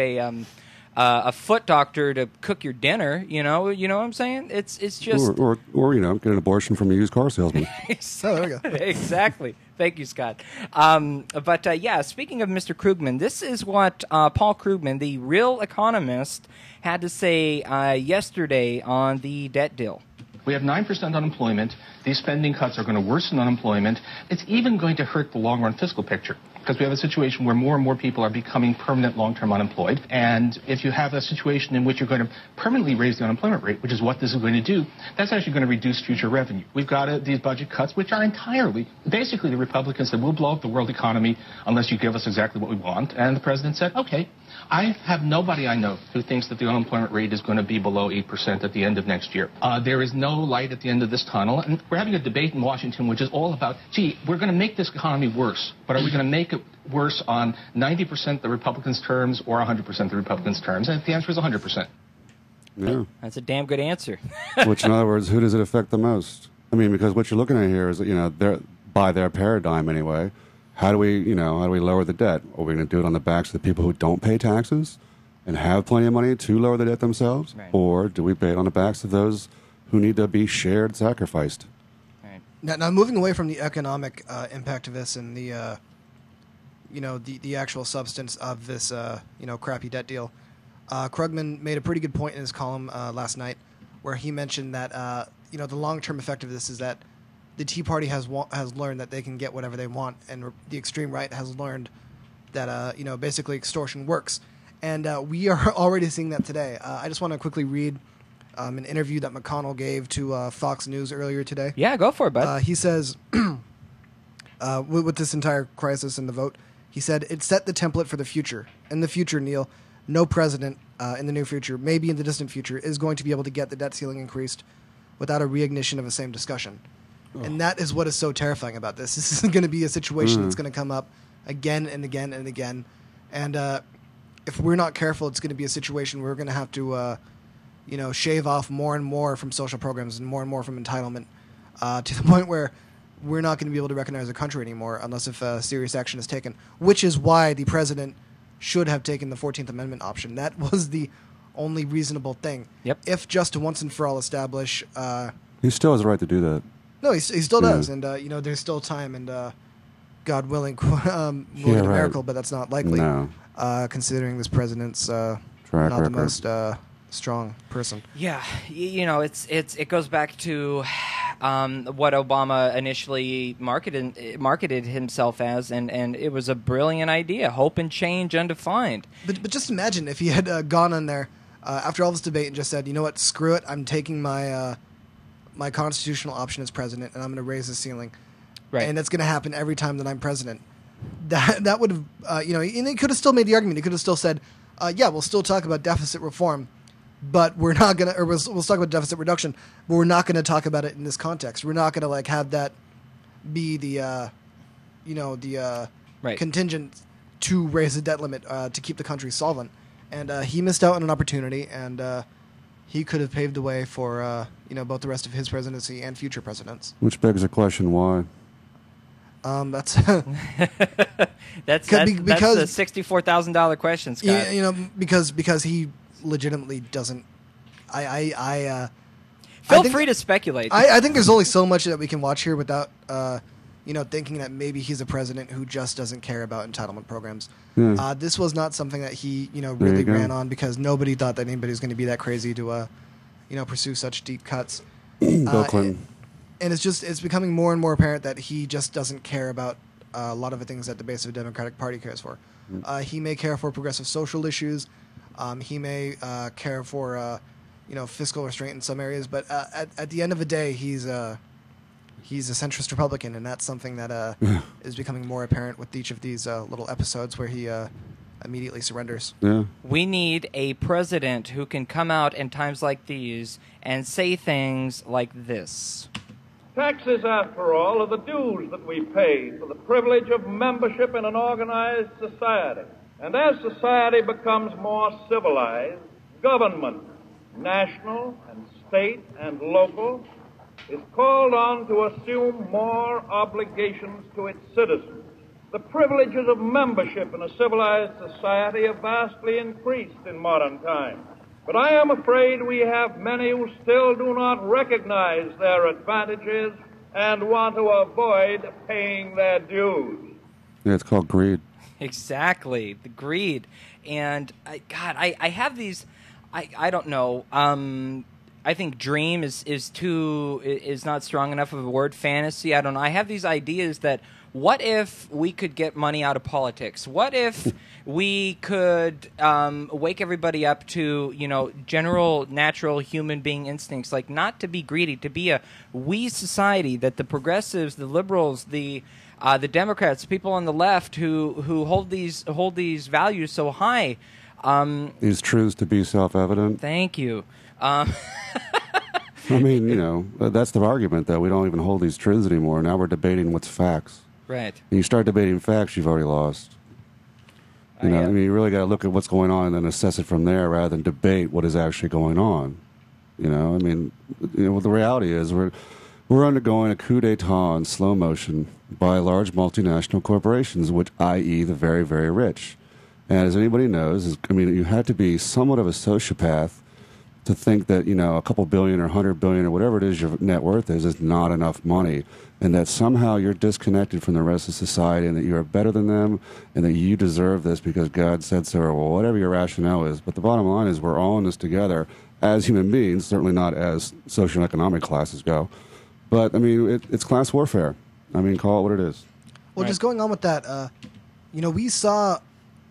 a foot doctor to cook your dinner. You know what I'm saying? It's just or get an abortion from a used car salesman. Oh, there we go. Exactly. Thank you, Scott. But speaking of Mr. Krugman, this is what Paul Krugman, the real economist, had to say yesterday on the debt deal. We have 9% unemployment. These spending cuts are going to worsen unemployment. It's even going to hurt the long-run fiscal picture, because we have a situation where more and more people are becoming permanent long-term unemployed. And if you have a situation in which you're going to permanently raise the unemployment rate, which is what this is going to do, that's actually going to reduce future revenue. We've got these budget cuts, which are basically the Republicans said, we'll blow up the world economy unless you give us exactly what we want. And the president said, okay, I have nobody I know who thinks that the unemployment rate is going to be below 8% at the end of next year. There is no light at the end of this tunnel, and we're having a debate in Washington which is all about, gee, we're going to make this economy worse, but are we going to make it worse on 90% the Republicans' terms or 100% the Republicans' terms? And the answer is 100%. Yeah. That's a damn good answer. Which, in other words, who does it affect the most? I mean, because what you're looking at here is that, by their paradigm anyway, how do we lower the debt? Are we going to do it on the backs of the people who don't pay taxes and have plenty of money to lower the debt themselves? Right. Or do we pay it on the backs of those who need to be shared, sacrificed? Right. Now moving away from the economic impact of this and the, the actual substance of this, crappy debt deal, Krugman made a pretty good point in his column last night where he mentioned that, the long-term effect of this is that the Tea Party has learned that they can get whatever they want, and the extreme right has learned that basically extortion works, and we are already seeing that today. I just want to quickly read an interview that McConnell gave to Fox News earlier today. Yeah, go for it, bud. He says, with this entire crisis and the vote, he said it set the template for the future. In the future, Neil, no president in the near future, maybe in the distant future, is going to be able to get the debt ceiling increased without a reignition of the same discussion. And that is what is so terrifying about this. This is going to be a situation that's going to come up again and again and again. And if we're not careful, it's going to be a situation where we're going to have to, shave off more and more from social programs and more from entitlement to the point where we're not going to be able to recognize a country anymore unless if serious action is taken, which is why the president should have taken the 14th Amendment option. That was the only reasonable thing. Yep. If just to once and for all establish... he still has a right to do that. No, he still does, and there's still time, and God willing, we'll get a miracle, but that's not likely, considering this president's not the most strong person. Yeah, it goes back to what Obama initially marketed himself as, and it was a brilliant idea, hope and change undefined. But just imagine if he had gone on there after all this debate and just said, you know what, screw it, I'm taking my constitutional option as president, and I'm going to raise the ceiling. Right. And that's going to happen every time that I'm president. That would have, and he could have still made the argument. He could have still said, we'll still talk about deficit reform, but we're not going to, or we'll talk about deficit reduction, but we're not going to talk about it in this context. We're not going to have that be the, contingent to raise the debt limit to keep the country solvent. And he missed out on an opportunity, and he could have paved the way for both the rest of his presidency and future presidents. Which begs the question, why? That's that's the $64,000 question, Scott. Because he legitimately doesn't. Feel free to speculate. I think there's only so much that we can watch here without thinking that maybe he's a president who just doesn't care about entitlement programs. Yeah. This was not something that he, really ran on because nobody thought that anybody was going to be that crazy to, pursue such deep cuts. Bill Clinton. And it's becoming more and more apparent that he just doesn't care about a lot of the things that the base of the Democratic Party cares for. He may care for progressive social issues. He may care for, fiscal restraint in some areas. But at the end of the day, he's a centrist Republican, and that's something that is becoming more apparent with each of these little episodes where he immediately surrenders. Yeah. We need a president who can come out in times like these and say things like this. Taxes, after all, are the dues that we pay for the privilege of membership in an organized society. And as society becomes more civilized, government, national and state and local, is called on to assume more obligations to its citizens. The privileges of membership in a civilized society have vastly increased in modern times. But I am afraid we have many who still do not recognize their advantages and want to avoid paying their dues. Yeah, it's called greed. Exactly, the greed. And, I have these, I don't know, I think dream is not strong enough of a word. Fantasy, I don't know. I have these ideas that what if we could get money out of politics? What if we could wake everybody up to, general, natural human being instincts, like not to be greedy, to be a we society, that the progressives, the liberals, the Democrats, people on the left who hold these values so high, These truths to be self-evident. Thank you. I mean, you know, that's the argument, that we don't even hold these truths anymore. Now we're debating what's facts. Right. And you start debating facts, you've already lost. You know, I mean, you really got to look at what's going on and then assess it from there rather than debate what is actually going on. You know, I mean, you know, the reality is we're undergoing a coup d'etat in slow motion by large multinational corporations, which, i.e., the very, very rich. And as anybody knows, I mean, you have to be somewhat of a sociopath to think that, you know, a couple billion or 100 billion or whatever it is your net worth is not enough money, and that somehow you're disconnected from the rest of society and that you're better than them and that you deserve this because God said so, or whatever your rationale is. But the bottom line is we're all in this together as human beings, certainly not as social and economic classes go. But, I mean, it's class warfare. I mean, call it what it is. Well, just going on with that, you know, we saw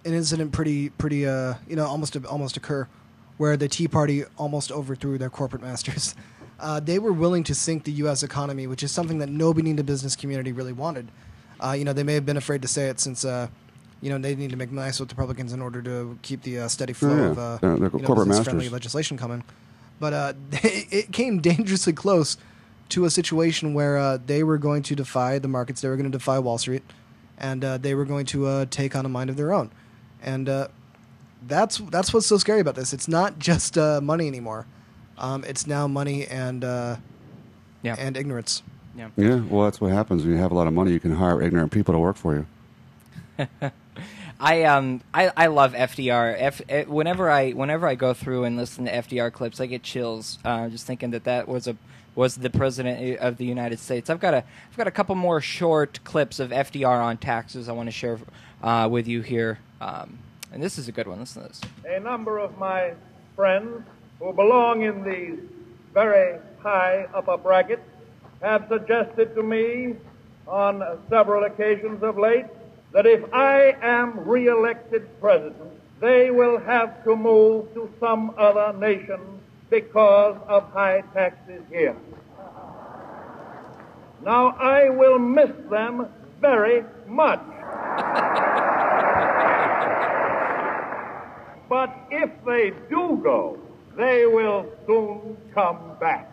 an incident pretty, you know, almost occur where the Tea Party almost overthrew their corporate masters. They were willing to sink the U.S. economy, which is something that nobody in the business community really wanted. You know, they may have been afraid to say it since, you know, they need to make nice with Republicans in order to keep the steady flow of you know, business-friendly legislation coming. But it came dangerously close to a situation where they were going to defy the markets, they were going to defy Wall Street, and they were going to take on a mind of their own. And that's what's so scary about this. It's not just money anymore. It's now money and ignorance. Yeah. Yeah. Well, that's what happens when you have a lot of money. You can hire ignorant people to work for you. I love FDR. Whenever I go through and listen to FDR clips, I get chills just thinking that was the president of the United States. I've got a couple more short clips of FDR on taxes I want to share with you here. And this is a good one. Listen to this. A number of my friends who belong in the very high upper brackets have suggested to me on several occasions of late that if I am re-elected president, they will have to move to some other nation because of high taxes here. Now, I will miss them very much. But if they do go, they will soon come back.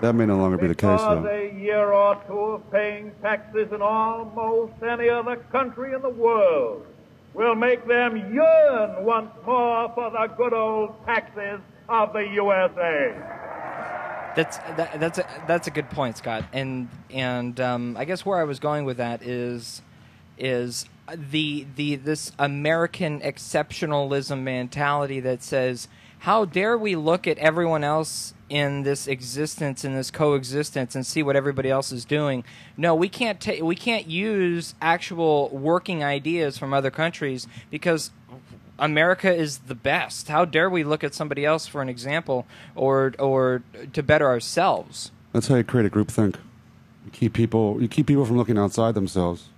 That may no longer be the case, though. A year or two of paying taxes in almost any other country in the world will make them yearn once more for the good old taxes of the USA. That's a good point, Scott. And I guess where I was going with that is this American exceptionalism mentality that says, how dare we look at everyone else in this existence, in this coexistence, and see what everybody else is doing? No, we can't use actual working ideas from other countries because America is the best. How dare we look at somebody else for an example or to better ourselves? That's how you create a groupthink. You keep people from looking outside themselves.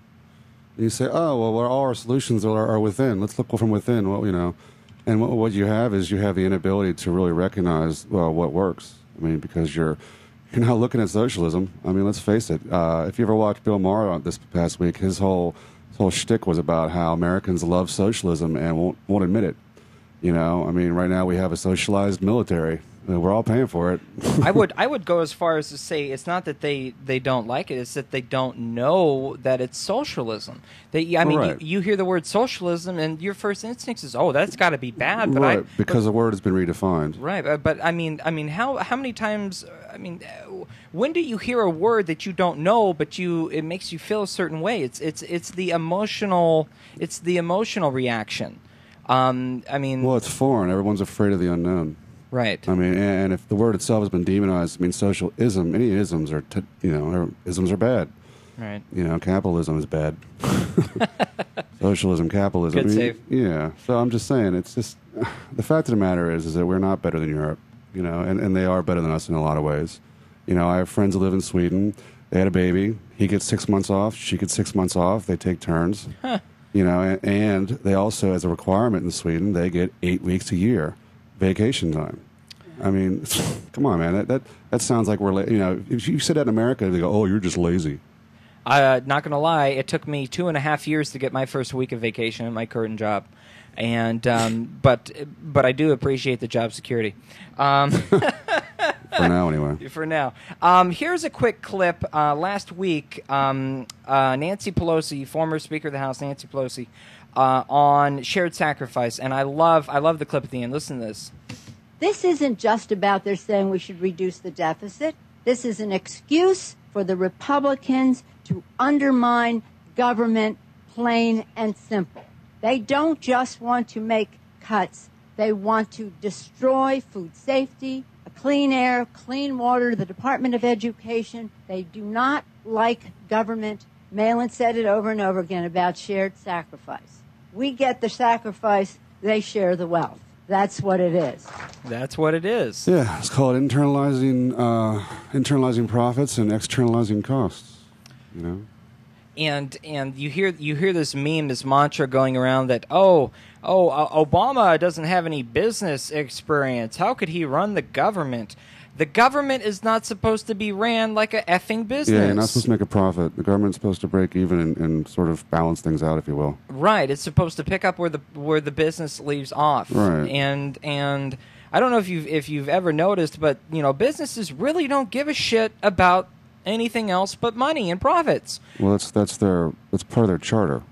You say, oh, well, all our solutions are within. Let's look from within. Well, you know, and what you have is you have the inability to really recognize, well, what works. I mean, because you're not looking at socialism. I mean, let's face it. If you ever watched Bill Maher this past week, his whole shtick was about how Americans love socialism and won't admit it. You know, I mean, right now we have a socialized military. We're all paying for it. I would go as far as to say it's not that they don't like it; it's that they don't know that it's socialism. You hear the word socialism, and your first instinct is, "Oh, that's got to be bad." But because the word has been redefined. Right, but I mean, how many times? I mean, when do you hear a word that you don't know, but it makes you feel a certain way? It's the emotional reaction. I mean, well, it's foreign. Everyone's afraid of the unknown. Right. I mean, and if the word itself has been demonized, I mean, socialism, any isms are, isms are bad. Right. You know, capitalism is bad. Socialism, capitalism. Good save. Yeah. So I'm just saying, it's just, the fact of the matter is that we're not better than Europe, you know, and they are better than us in a lot of ways. You know, I have friends who live in Sweden. They had a baby. He gets 6 months off. She gets 6 months off. They take turns. Huh. You know, and they also, as a requirement in Sweden, they get 8 weeks a year vacation time. I mean, come on, man. That sounds like we're you know, if you said that in America, they go, "Oh, you're just lazy." Not going to lie, it took me 2.5 years to get my first week of vacation at my current job. And but I do appreciate the job security. For now, anyway. For now. Here's a quick clip. Last week, Nancy Pelosi, former Speaker of the House, Nancy Pelosi, on shared sacrifice, and I love the clip at the end. Listen to this. This isn't just about they're saying we should reduce the deficit. This is an excuse for the Republicans to undermine government, plain and simple. They don't just want to make cuts. They want to destroy food safety, clean air, clean water, the Department of Education. They do not like government. Malin said it over and over again about shared sacrifice. We get the sacrifice, they share the wealth. That's what it is. That's what it is. Yeah, it's called internalizing profits and externalizing costs. You know. And you hear this meme, this mantra going around that Obama doesn't have any business experience. How could he run the government? The government is not supposed to be ran like a effing business. Yeah, you're not supposed to make a profit. The government's supposed to break even and sort of balance things out, if you will. Right. It's supposed to pick up where the business leaves off. Right. And I don't know if you've ever noticed, but businesses really don't give a shit about anything else but money and profits. Well, that's part of their charter.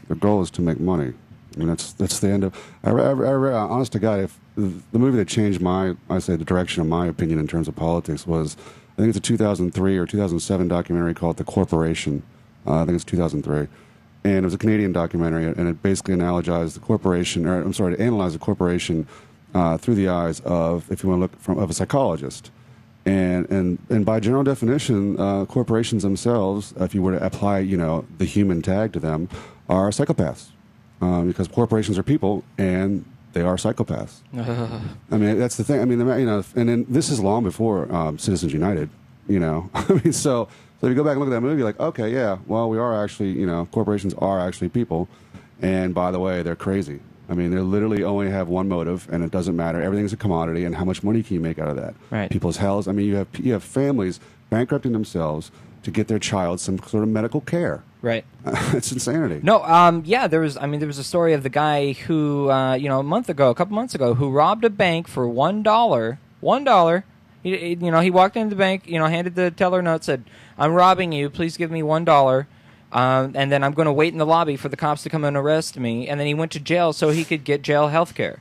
Their goal is to make money. I mean, that's the end of. Honest to God, if the movie that changed the direction of my opinion in terms of politics was, I think it's a 2003 or 2007 documentary called The Corporation. I think it's 2003, and it was a Canadian documentary, and it basically analogized the corporation, to analyze the corporation through the eyes of, if you want to look of a psychologist. And by general definition, corporations themselves, if you were to apply, the human tag to them, are psychopaths. Because corporations are people, and they are psychopaths. I mean, that's the thing. I mean, and then this is long before Citizens United. I mean, so if you go back and look at that movie, like, okay, yeah, well, we are actually, corporations are actually people, and by the way, they're crazy. I mean, they literally only have one motive, and it doesn't matter. Everything's a commodity, and how much money can you make out of that? Right. People's hells. I mean, you have families bankrupting themselves to get their child some sort of medical care. Right. It's insanity. No, there was a story of the guy who, a couple months ago, who robbed a bank for $1. $1. He walked into the bank, handed the teller note, said, "I'm robbing you. Please give me $1. And then I'm going to wait in the lobby for the cops to come and arrest me." And then he went to jail so he could get jail health care.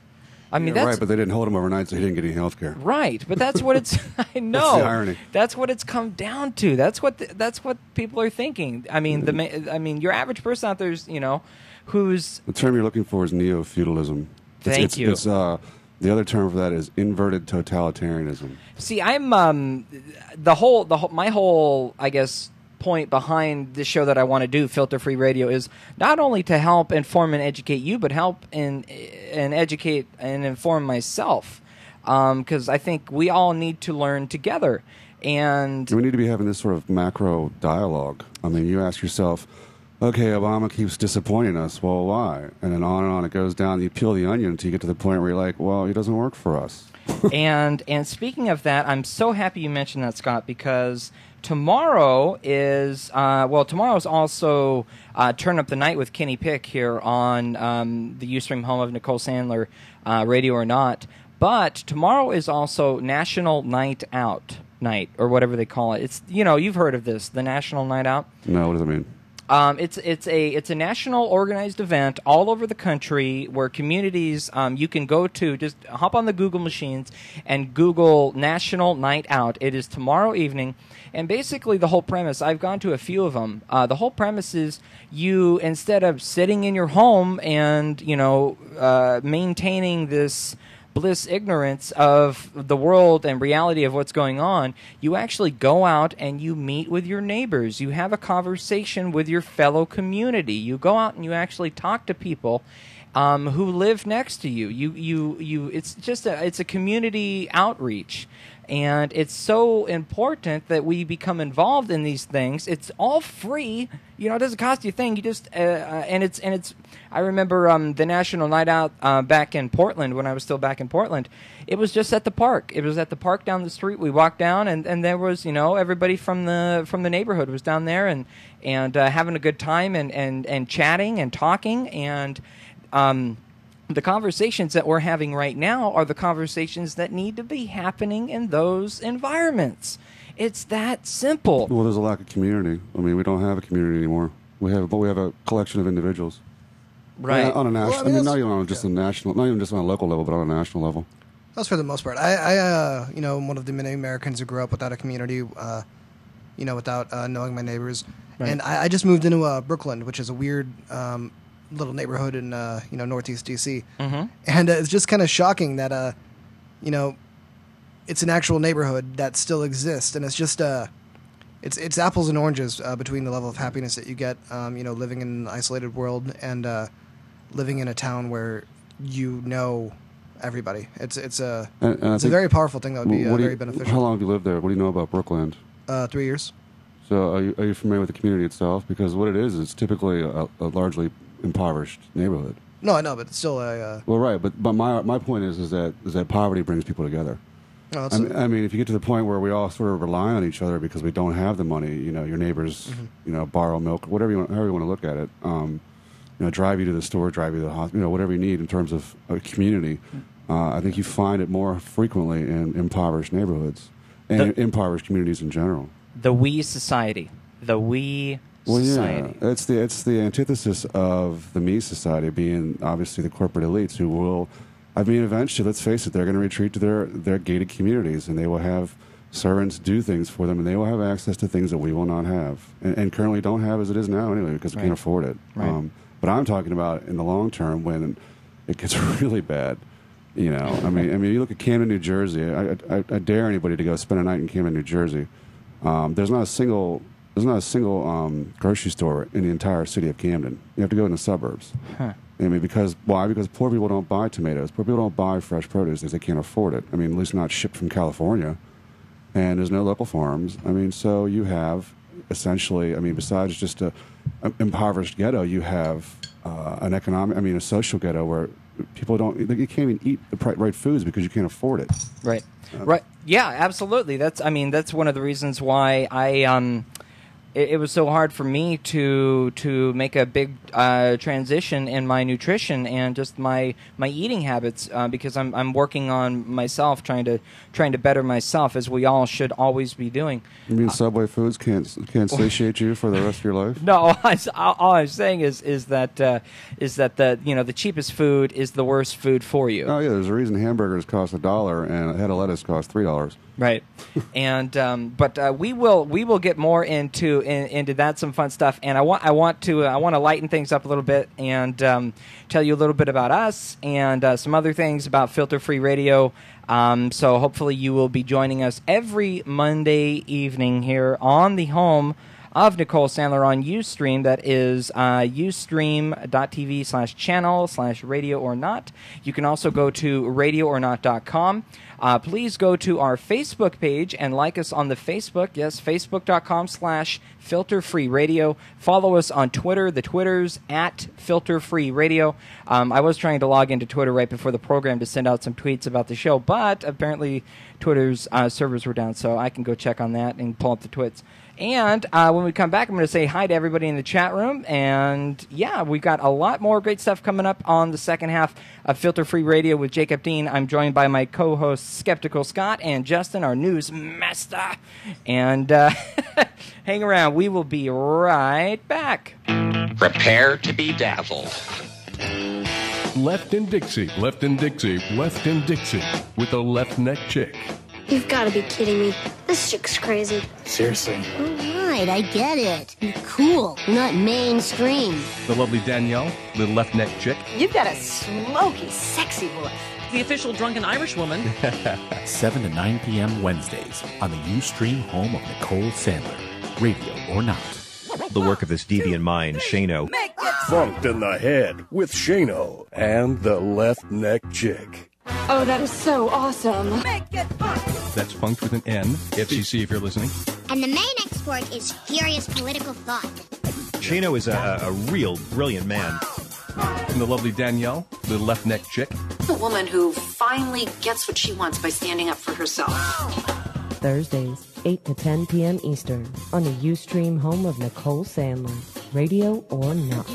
I mean, that's right, but they didn't hold him overnight, so he didn't get any health care. Right, but that's what it's. I know. That's the irony. That's what it's come down to. That's what people are thinking. I mean, your average person out there's, who's the term you're looking for is neo-feudalism. Thank you. It's the other term for that is inverted totalitarianism. See, I'm my whole I guess point behind this show that I want to do, Filter Free Radio, is not only to help inform and educate you, but help and educate and inform myself, because I think we all need to learn together, and we need to be having this sort of macro dialogue. I mean, you ask yourself, okay, Obama keeps disappointing us. Well, why? And then on it goes down. You peel the onion until you get to the point where you're like, well, he doesn't work for us. and speaking of that, I'm so happy you mentioned that, Scott, because tomorrow is also Turn Up the Night with Kenny Pick here on the Ustream home of Nicole Sandler, Radio or Not. But tomorrow is also National Night Out Night, or whatever they call it. It's you've heard of this, the National Night Out. No, what does it mean? It's a national organized event all over the country where communities you can go to. Just hop on the Google machines and Google National Night Out. It is tomorrow evening, and basically the whole premise. I've gone to a few of them. The whole premise is you, instead of sitting in your home and maintaining this bliss ignorance of the world and reality of what's going on, you actually go out and you meet with your neighbors. You have a conversation with your fellow community. You go out and you actually talk to people, who live next to you. It's just it's a community outreach. And it's so important that we become involved in these things. It's all free, it doesn't cost you a thing. You just and it's. I remember the National Night Out back in Portland when I was still back in Portland. It was just at the park. It was at the park down the street. We walked down, and there was everybody from the neighborhood was down there and having a good time and chatting and talking and. The conversations that we're having right now are the conversations that need to be happening in those environments. It's that simple. Well, there's a lack of community. I mean, we don't have a community anymore. We have a collection of individuals. Right. On a national, Well, not even on just a national, not even just on a local level, but on a national level. That's for the most part. I am one of the many Americans who grew up without a community, without knowing my neighbors. Right. And I just moved into Brooklyn, which is a weird little neighborhood in Northeast DC, and it's just kind of shocking that it's an actual neighborhood that still exists, and it's just it's apples and oranges between the level of happiness that you get living in an isolated world and living in a town where everybody. It's a very powerful thing that would be very beneficial. How long have you lived there? What do you know about Brookland? 3 years. So are you familiar with the community itself? Because what it is, it's typically a largely impoverished neighborhood. No, I know, but it's still Well, right, but my point is that poverty brings people together. Oh, I mean, if you get to the point where we all sort of rely on each other because we don't have the money, your neighbors, borrow milk, however you want to look at it, drive you to the store, drive you to the hospital, whatever you need in terms of a community. I think you find it more frequently in impoverished neighborhoods and impoverished communities in general. The we society. Well, yeah, it's the antithesis of the me society being obviously the corporate elites who will, eventually, let's face it, they're going to retreat to their gated communities, and they will have servants do things for them, and they will have access to things that we will not have, and currently don't have as it is now anyway, because we can't afford it. Right. But I'm talking about in the long term when it gets really bad. You look at Camden, New Jersey. I dare anybody to go spend a night in Camden, New Jersey. There's not a single grocery store in the entire city of Camden. You have to go in the suburbs. Huh. Because why? Because poor people don't buy tomatoes. Poor people don't buy fresh produce because they can't afford it. At least not shipped from California. And there's no local farms. So you have essentially, besides just an impoverished ghetto, you have a social ghetto where people you can't even eat the right foods because you can't afford it. Right. Right. Yeah, absolutely. That's one of the reasons why it was so hard for me to make a big transition in my nutrition and just my eating habits because I'm working on myself, trying to better myself, as we all should always be doing. You mean Subway foods can't satiate you for the rest of your life? No, all I'm saying is that the cheapest food is the worst food for you. Oh yeah, there's a reason hamburgers cost $1 and a head of lettuce costs $3. Right, and but we will get more into that, some fun stuff, and I want to lighten things up a little bit and tell you a little bit about us and some other things about Filter Free Radio. So hopefully you will be joining us every Monday evening here on the home of Nicole Sandler on Ustream. That is ustream.tv/channel/radio or not. You can also go to radioornot.com. Please go to our Facebook page and like us on the Facebook. Yes, facebook.com/filterfreeradio. Follow us on Twitter. The Twitter's @filterfreeradio. I was trying to log into Twitter right before the program to send out some tweets about the show, but apparently Twitter's servers were down, so I can go check on that and pull up the twits. And when we come back, I'm going to say hi to everybody in the chat room. And, yeah, we've got a lot more great stuff coming up on the second half of Filter Free Radio with Jacob Dean. I'm joined by my co-hosts, Skeptical Scott and Justin, our news master. And hang around. We will be right back. Prepare to be dazzled. Left in Dixie, Left in Dixie, Left in Dixie with a left neck chick. You've got to be kidding me. This chick's crazy. Seriously. All right, I get it. You're cool, not mainstream. The lovely Danielle, the left neck chick. You've got a smoky, sexy voice. The official drunken Irish woman. 7 to 9 p.m. Wednesdays on the Ustream home of Nicole Sandler. Radio or not. the work of this deviant mind, Shano. Funked in the Head with Shano and the Left Neck Chick. Oh, that is so awesome. That's Funked with an N, FCC if you're listening. And the main export is furious political thought. Shano is a real brilliant man. And the lovely Danielle, the Left Neck Chick. The woman who finally gets what she wants by standing up for herself. Thursdays, 8 to 10 p.m. Eastern, on the Ustream home of Nicole Sandler. Radio or not.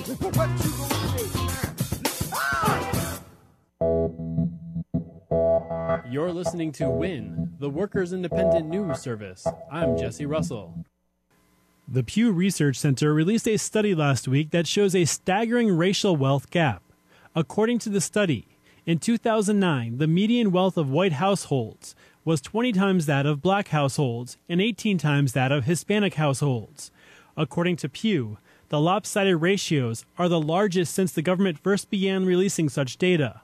You're listening to WIN, the Workers' Independent News Service. I'm Jesse Russell. The Pew Research Center released a study last week that shows a staggering racial wealth gap. According to the study, in 2009, the median wealth of white households was 20 times that of black households and 18 times that of Hispanic households. According to Pew, the lopsided ratios are the largest since the government first began releasing such data.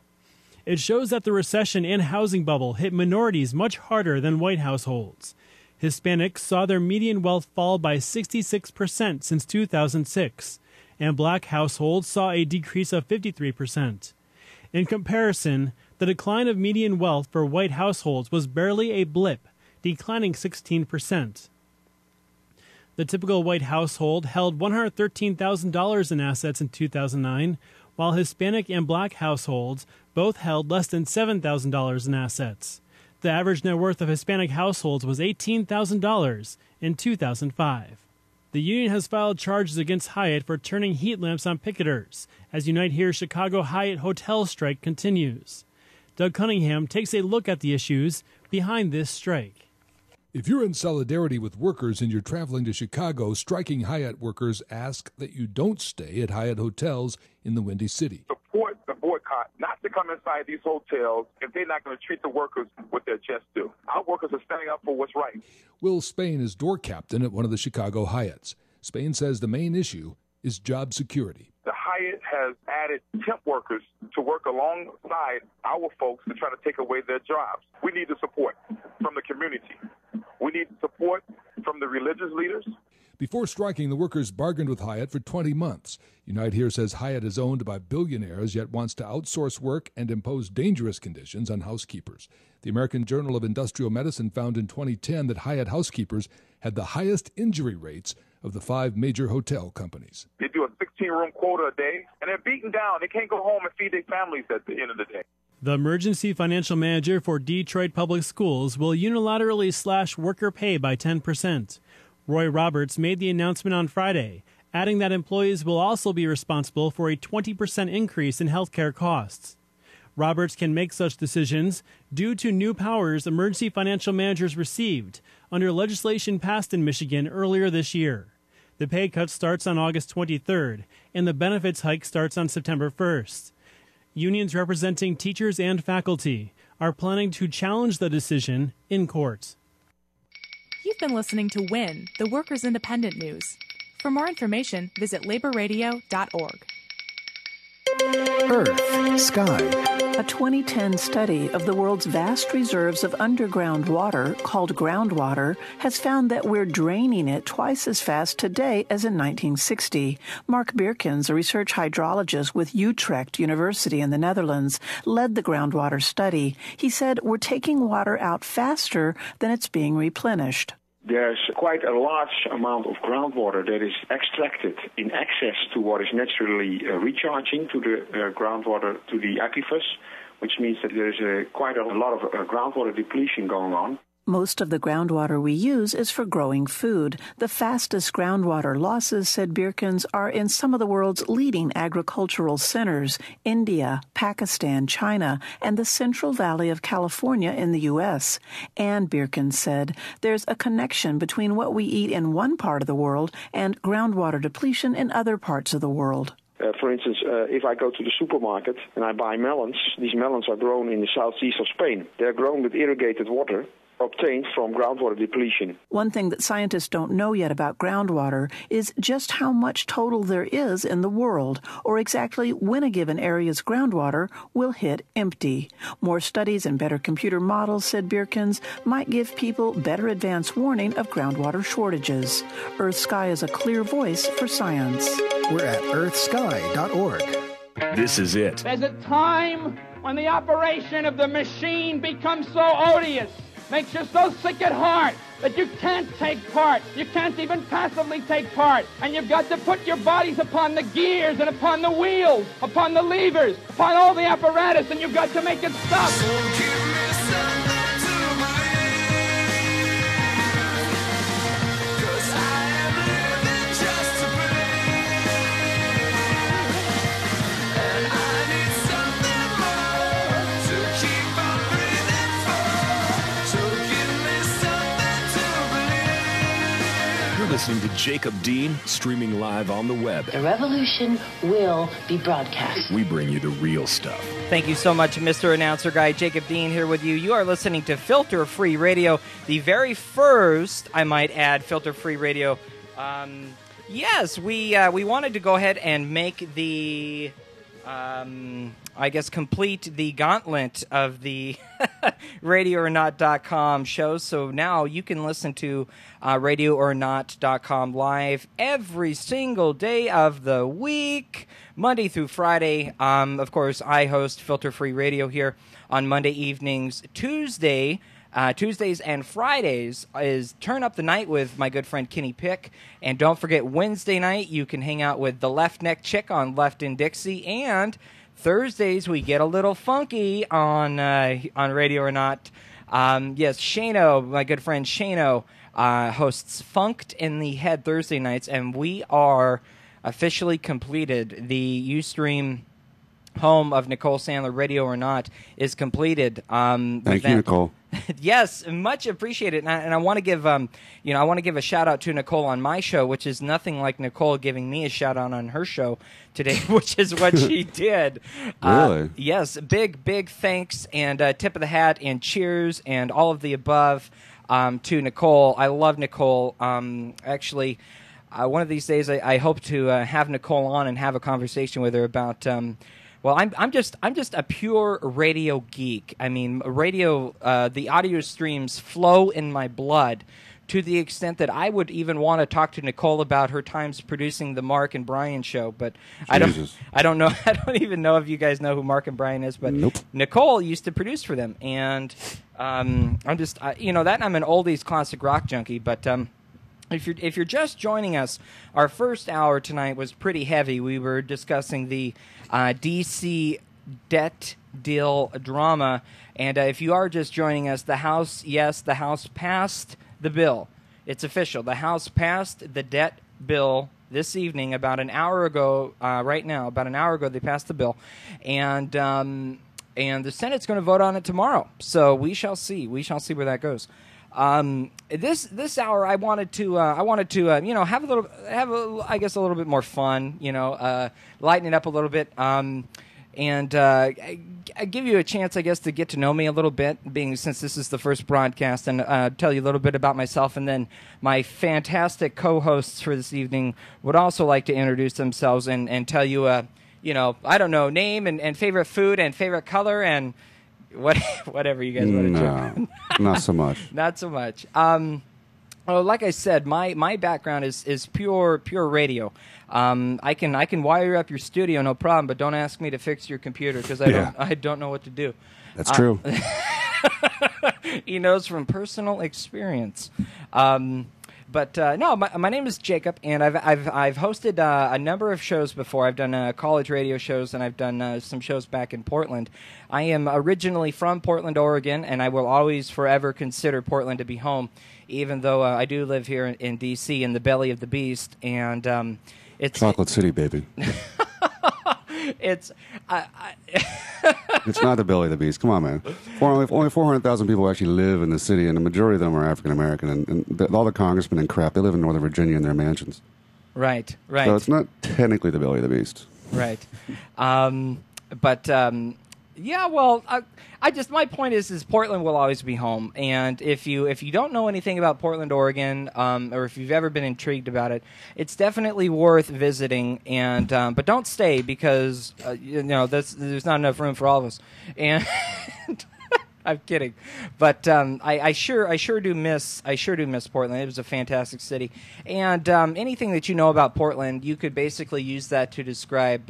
It shows that the recession and housing bubble hit minorities much harder than white households. Hispanics saw their median wealth fall by 66% since 2006, and black households saw a decrease of 53%. In comparison, the decline of median wealth for white households was barely a blip, declining 16%. The typical white household held $113,000 in assets in 2009, while Hispanic and black households both held less than $7,000 in assets. The average net worth of Hispanic households was $18,000 in 2005. The union has filed charges against Hyatt for turning heat lamps on picketers, as Unite Here's Chicago Hyatt hotel strike continues. Doug Cunningham takes a look at the issues behind this strike. If you're in solidarity with workers and you're traveling to Chicago, striking Hyatt workers ask that you don't stay at Hyatt hotels in the Windy City. Support the boycott, not to come inside these hotels if they're not going to treat the workers what they're just due. Our workers are standing up for what's right. Will Spain is door captain at one of the Chicago Hyatts. Spain says the main issue is job security. The Hyatt has added temp workers to work alongside our folks to try to take away their jobs. We need the support from the community. We need support from the religious leaders. Before striking, the workers bargained with Hyatt for 20 months. Unite Here says Hyatt is owned by billionaires, yet wants to outsource work and impose dangerous conditions on housekeepers. The American Journal of Industrial Medicine found in 2010 that Hyatt housekeepers had the highest injury rates of the 5 major hotel companies. They do a 16-room quota a day, and they're beaten down. They can't go home and feed their families at the end of the day. The emergency financial manager for Detroit Public Schools will unilaterally slash worker pay by 10%. Roy Roberts made the announcement on Friday, adding that employees will also be responsible for a 20% increase in health care costs. Roberts can make such decisions due to new powers emergency financial managers received under legislation passed in Michigan earlier this year. The pay cut starts on August 23rd, and the benefits hike starts on September 1st. Unions representing teachers and faculty are planning to challenge the decision in court. You've been listening to WIN, the Workers' Independent News. For more information, visit laborradio.org. Earth, Sky. A 2010 study of the world's vast reserves of underground water, called groundwater, has found that we're draining it twice as fast today as in 1960. Mark Bierkens, a research hydrologist with Utrecht University in the Netherlands, led the groundwater study. He said, "We're taking water out faster than it's being replenished." There's quite a large amount of groundwater that is extracted in excess to what is naturally recharging to the groundwater, to the aquifers, which means that there's quite a lot of groundwater depletion going on. Most of the groundwater we use is for growing food. The fastest groundwater losses, said Bierkens, are in some of the world's leading agricultural centers, India, Pakistan, China, and the Central Valley of California in the U.S. And, Bierkens said, there's a connection between what we eat in one part of the world and groundwater depletion in other parts of the world. For instance, if I go to the supermarket and I buy melons, these melons are grown in the southeast of Spain. They're grown with irrigated water. obtained from groundwater depletion. One thing that scientists don't know yet about groundwater is just how much total there is in the world, or exactly when a given area's groundwater will hit empty. More studies and better computer models, said Bierkens, might give people better advance warning of groundwater shortages. Earth Sky is a clear voice for science. We're at earthsky.org. This is it. There's a time when the operation of the machine becomes so odious, makes you so sick at heart that you can't take part. You can't even passively take part. And you've got to put your bodies upon the gears and upon the wheels, upon the levers, upon all the apparatus, and you've got to make it stop. So give me something to believe, 'cause I am living just to breathe. And I need something more to keep on breathing for. So give me something to believe. You're listening to Jacob Dean, streaming live on the web. The revolution will be broadcast. We bring you the real stuff. Thank you so much, Mr. Announcer Guy. Jacob Dean here with you. You are listening to Filter Free Radio, the very first, I might add, Filter Free Radio. Yes, we wanted to go ahead and make the, complete the gauntlet of the RadioOrNot.com shows. So now you can listen to RadioOrNot.com live every single day of the week, Monday through Friday. Of course, I host Filter Free Radio here on Monday evenings. Tuesdays and Fridays is Turn Up the Night with my good friend Kenny Pick. And don't forget, Wednesday night you can hang out with the Left Neck Chick on Left in Dixie. And Thursdays we get a little funky on Radio or Not. Yes, Shano, my good friend Shano, hosts Funked in the Head Thursday nights, and we are officially completed. The Ustream home of Nicole Sandler, Radio or Not, is completed. Thank you, Nicole. Yes, much appreciated, and I want to give I want to give a shout out to Nicole on my show, which is nothing like Nicole giving me a shout out on her show today, which is what she did. Really? Yes, big thanks and tip of the hat and cheers and all of the above to Nicole. I love Nicole. Actually, one of these days I hope to have Nicole on and have a conversation with her about. Well, I'm just a pure radio geek. I mean, radio, the audio streams flow in my blood to the extent that I would even want to talk to Nicole about her times producing the Mark and Brian show. But I don't know. I don't even know if you guys know who Mark and Brian is. But nope. Nicole used to produce for them, and I'm just that I'm an oldies classic rock junkie, but. If you're just joining us, our first hour tonight was pretty heavy. We were discussing the D.C. debt deal drama, and if you are just joining us, the House passed the bill. It's official. The House passed the debt bill this evening about an hour ago. Right now, about an hour ago, they passed the bill, and the Senate's going to vote on it tomorrow. So we shall see. We shall see where that goes. This hour I wanted to have a little bit more fun, lighten it up a little bit, and give you a chance, I guess, to get to know me a little bit, since this is the first broadcast, and tell you a little bit about myself, and then my fantastic co-hosts for this evening would also like to introduce themselves and tell you I don't know, name and favorite food and favorite color and whatever you guys want to do. Not so much. Not so much. Like I said, my background is pure radio. I can wire up your studio, no problem, but don't ask me to fix your computer because I don't know what to do. That's true. He knows from personal experience. But no, my name is Jacob, and I've hosted a number of shows before. I've done college radio shows, and I've done some shows back in Portland. I am originally from Portland, Oregon, and I will always forever consider Portland to be home, even though I do live here in D.C. in the belly of the beast, and it's Chocolate City, baby. It's it's not the belly of the beast. Come on, man. Only 400,000 people actually live in the city, and the majority of them are African American. And all the congressmen and crap, they live in Northern Virginia in their mansions. Right. So it's not technically the belly of the beast. Right. But Yeah, well, my point is Portland will always be home, and if you don't know anything about Portland, Oregon, or if you've ever been intrigued about it, it's definitely worth visiting. And but don't stay because there's not enough room for all of us. And I'm kidding, but I sure do miss Portland. It was a fantastic city, and anything that you know about Portland, you could basically use that to describe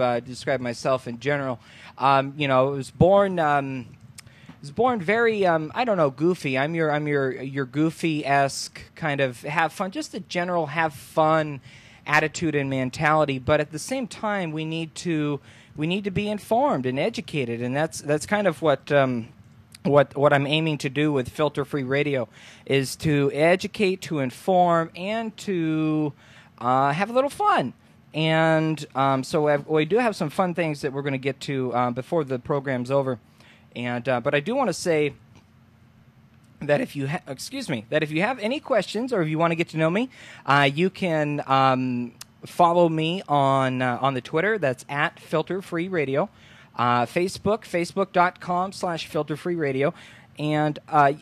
myself in general. It was born very goofy. I'm your goofy-esque kind of have fun, just a general have fun attitude and mentality. But at the same time, we need to be informed and educated, and that's kind of what I'm aiming to do with Filter Free Radio is to educate, to inform, and to have a little fun. And so we do have some fun things that we're going to get to before the program's over. And but I do want to say that if you have any questions or if you want to get to know me, you can follow me on the Twitter. That's at Filter Free Radio. Facebook.com/filterfreeradio. And I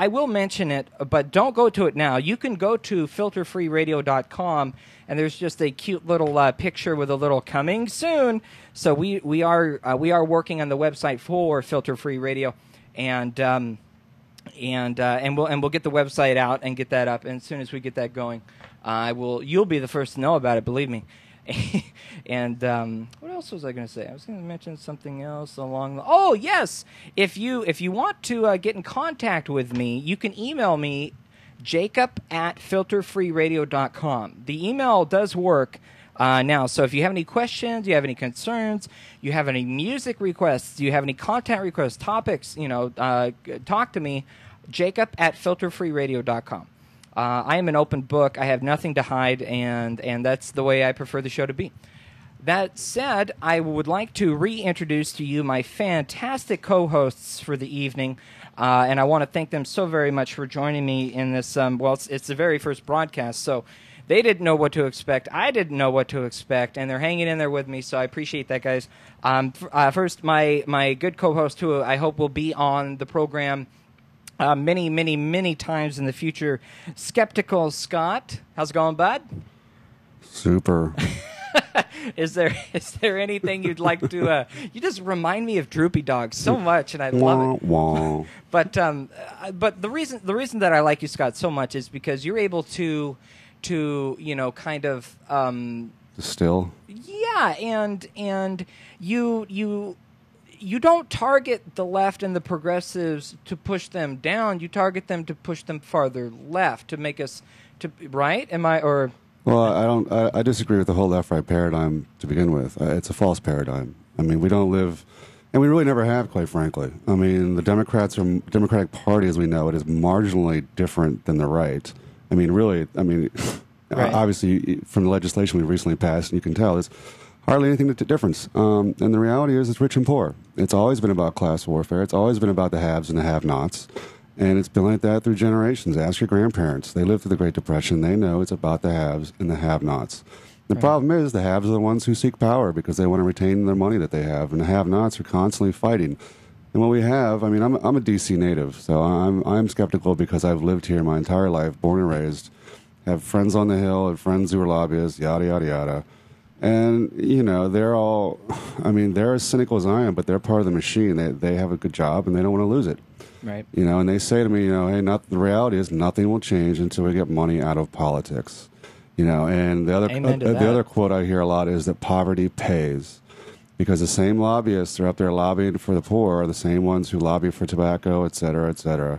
will mention it, but don't go to it now. You can go to filterfreeradio.com, and there's just a cute little picture with a little coming soon. So we are working on the website for Filter Free Radio, and we'll get the website out and get that up. And as soon as we get that going, you'll be the first to know about it. Believe me. And what else was I going to say? I was going to mention something else along the... Oh, yes! If you want to get in contact with me, you can email me, jacob@filterfreeradio.com. The email does work now, so if you have any questions, you have any concerns, you have any music requests, you have any content requests, topics, talk to me, jacob@filterfreeradio.com. I am an open book. I have nothing to hide, and that's the way I prefer the show to be. That said, I would like to reintroduce to you my fantastic co-hosts for the evening, and I want to thank them so very much for joining me in this. It's the very first broadcast, so they didn't know what to expect. I didn't know what to expect, and they're hanging in there with me, so I appreciate that, guys. First, my good co-host, who I hope will be on the program many, many, many times in the future. Skeptical Scott. How's it going, bud? Super. Is there anything you'd like to... you just remind me of Droopy Dog so much, and I love it. Wah. But the reason that I like you, Scott, so much is because you're able to kind of... Distill? Yeah, and you don't target the left and the progressives to push them down. You target them to push them farther left, to make us right? Am I or? Well, I disagree with the whole left-right paradigm to begin with. It's a false paradigm. I mean, we don't live, and we really never have, quite frankly. I mean, the Democratic Party, as we know it, is marginally different than the right. I mean, really. I mean, right. Obviously, from the legislation we recently passed, you can tell it's hardly anything difference. And the reality is it's rich and poor. It's always been about class warfare. It's always been about the haves and the have-nots. And it's been like that through generations. Ask your grandparents. They lived through the Great Depression. They know it's about the haves and the have-nots. The problem is the haves are the ones who seek power because they want to retain their money that they have. And the have-nots are constantly fighting. And what we have, I mean, I'm a D.C. native, so I'm skeptical because I've lived here my entire life, born and raised, have friends on the Hill, have friends who are lobbyists, yada, yada, yada. And, they're all, I mean, they're as cynical as I am, but they're part of the machine. They have a good job, and they don't want to lose it. Right. And they say to me, hey, the reality is nothing will change until we get money out of politics. And the other quote I hear a lot is that poverty pays. Because the same lobbyists are up there lobbying for the poor are the same ones who lobby for tobacco, et cetera, et cetera.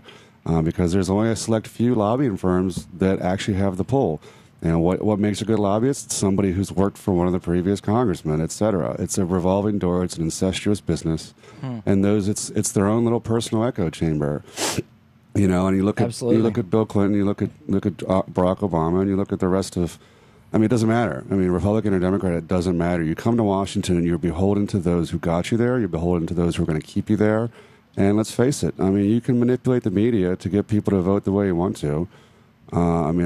Because there's only a select few lobbying firms that actually have the pull. And what makes a good lobbyist? It's somebody who's worked for one of the previous congressmen, et cetera. It's a revolving door. It's an incestuous business. And it's their own little personal echo chamber. And you look at Bill Clinton, you look at Barack Obama, and you look at the rest of. I mean, it doesn't matter. I mean, Republican or Democrat, it doesn't matter. You come to Washington and you're beholden to those who got you there. You're beholden to those who are going to keep you there. And let's face it. I mean, you can manipulate the media to get people to vote the way you want to. I'm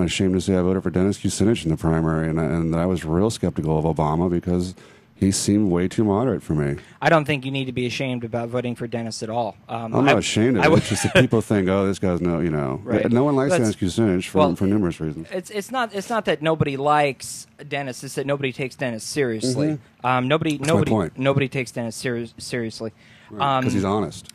ashamed to say I voted for Dennis Kucinich in the primary, and I was real skeptical of Obama because he seemed way too moderate for me. I don't think you need to be ashamed about voting for Dennis at all. I'm not ashamed of it. It's just that people think, oh, this guy's Right. No one likes Dennis Kucinich for numerous reasons. It's not that nobody likes Dennis. It's that nobody takes Dennis seriously. Mm-hmm. Nobody takes Dennis seriously. Because he's honest.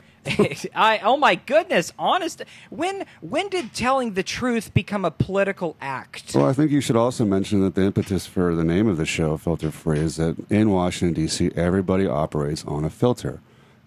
Oh my goodness, honest. When did telling the truth become a political act? Well, I think you should also mention that the impetus for the name of the show, Filter Free, is that in Washington, D.C., everybody operates on a filter.